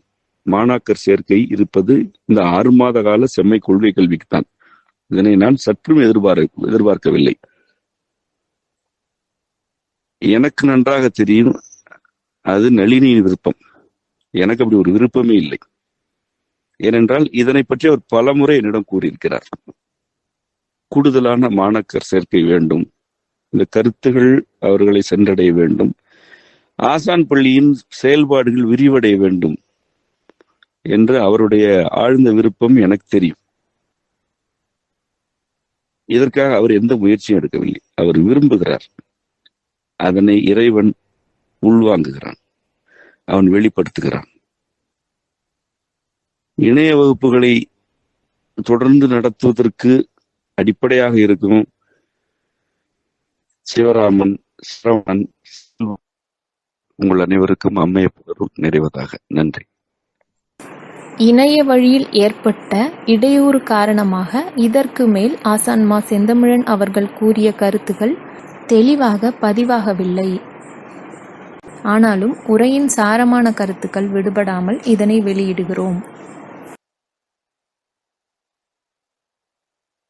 மாணாக்கர் சேர்க்கை இருப்பது இந்த 6 மாத கால செம்மை கொள்கை கல்விக்குத்தான். இதனை நான் சற்றும் எதிர்பார்க்கவில்லை. எனக்கு நன்றாக தெரியும் அது நளினியின் விருப்பம். எனக்கு அப்படி ஒரு விருப்பமே இல்லை. ஏனென்றால் இதனை பற்றி அவர் பல முறை என்னிடம் கூறியிருக்கிறார். கூடுதலான மாணாக்கர் சேர்க்கை வேண்டும், இந்த கருத்துகள் அவர்களை சென்றடைய வேண்டும், ஆசான் பள்ளியின் செயல்பாடுகள் விரிவடைய வேண்டும் என்று அவருடைய ஆழ்ந்த விருப்பம் எனக்கு தெரியும். இதற்காக அவர் எந்த முயற்சியும் எடுக்கவில்லை. அவர் விரும்புகிறார். அதனை இறைவன் உள்வாங்குகிறான், அவன் வெளிப்படுத்துகிறான். இணைய வகுப்புகளை தொடர்ந்து நடத்துவதற்கு அடிப்படையாக இருக்கும் சிவராமன், சிரவணன், உங்கள் அனைவருக்கும் அம்மைய புகழும் நிறைவதாக. நன்றி. இணைய வழியில் ஏற்பட்ட இடையூறு காரணமாக இதற்கு மேல் ஆசான் மா செந்தமிழன் அவர்கள் கூறிய கருத்துகள் தெளிவாக பதிவாகவில்லை. ஆனாலும் உரையின் சாரமான கருத்துக்கள் விடுபடாமல் இதனை வெளியிடுகிறோம்.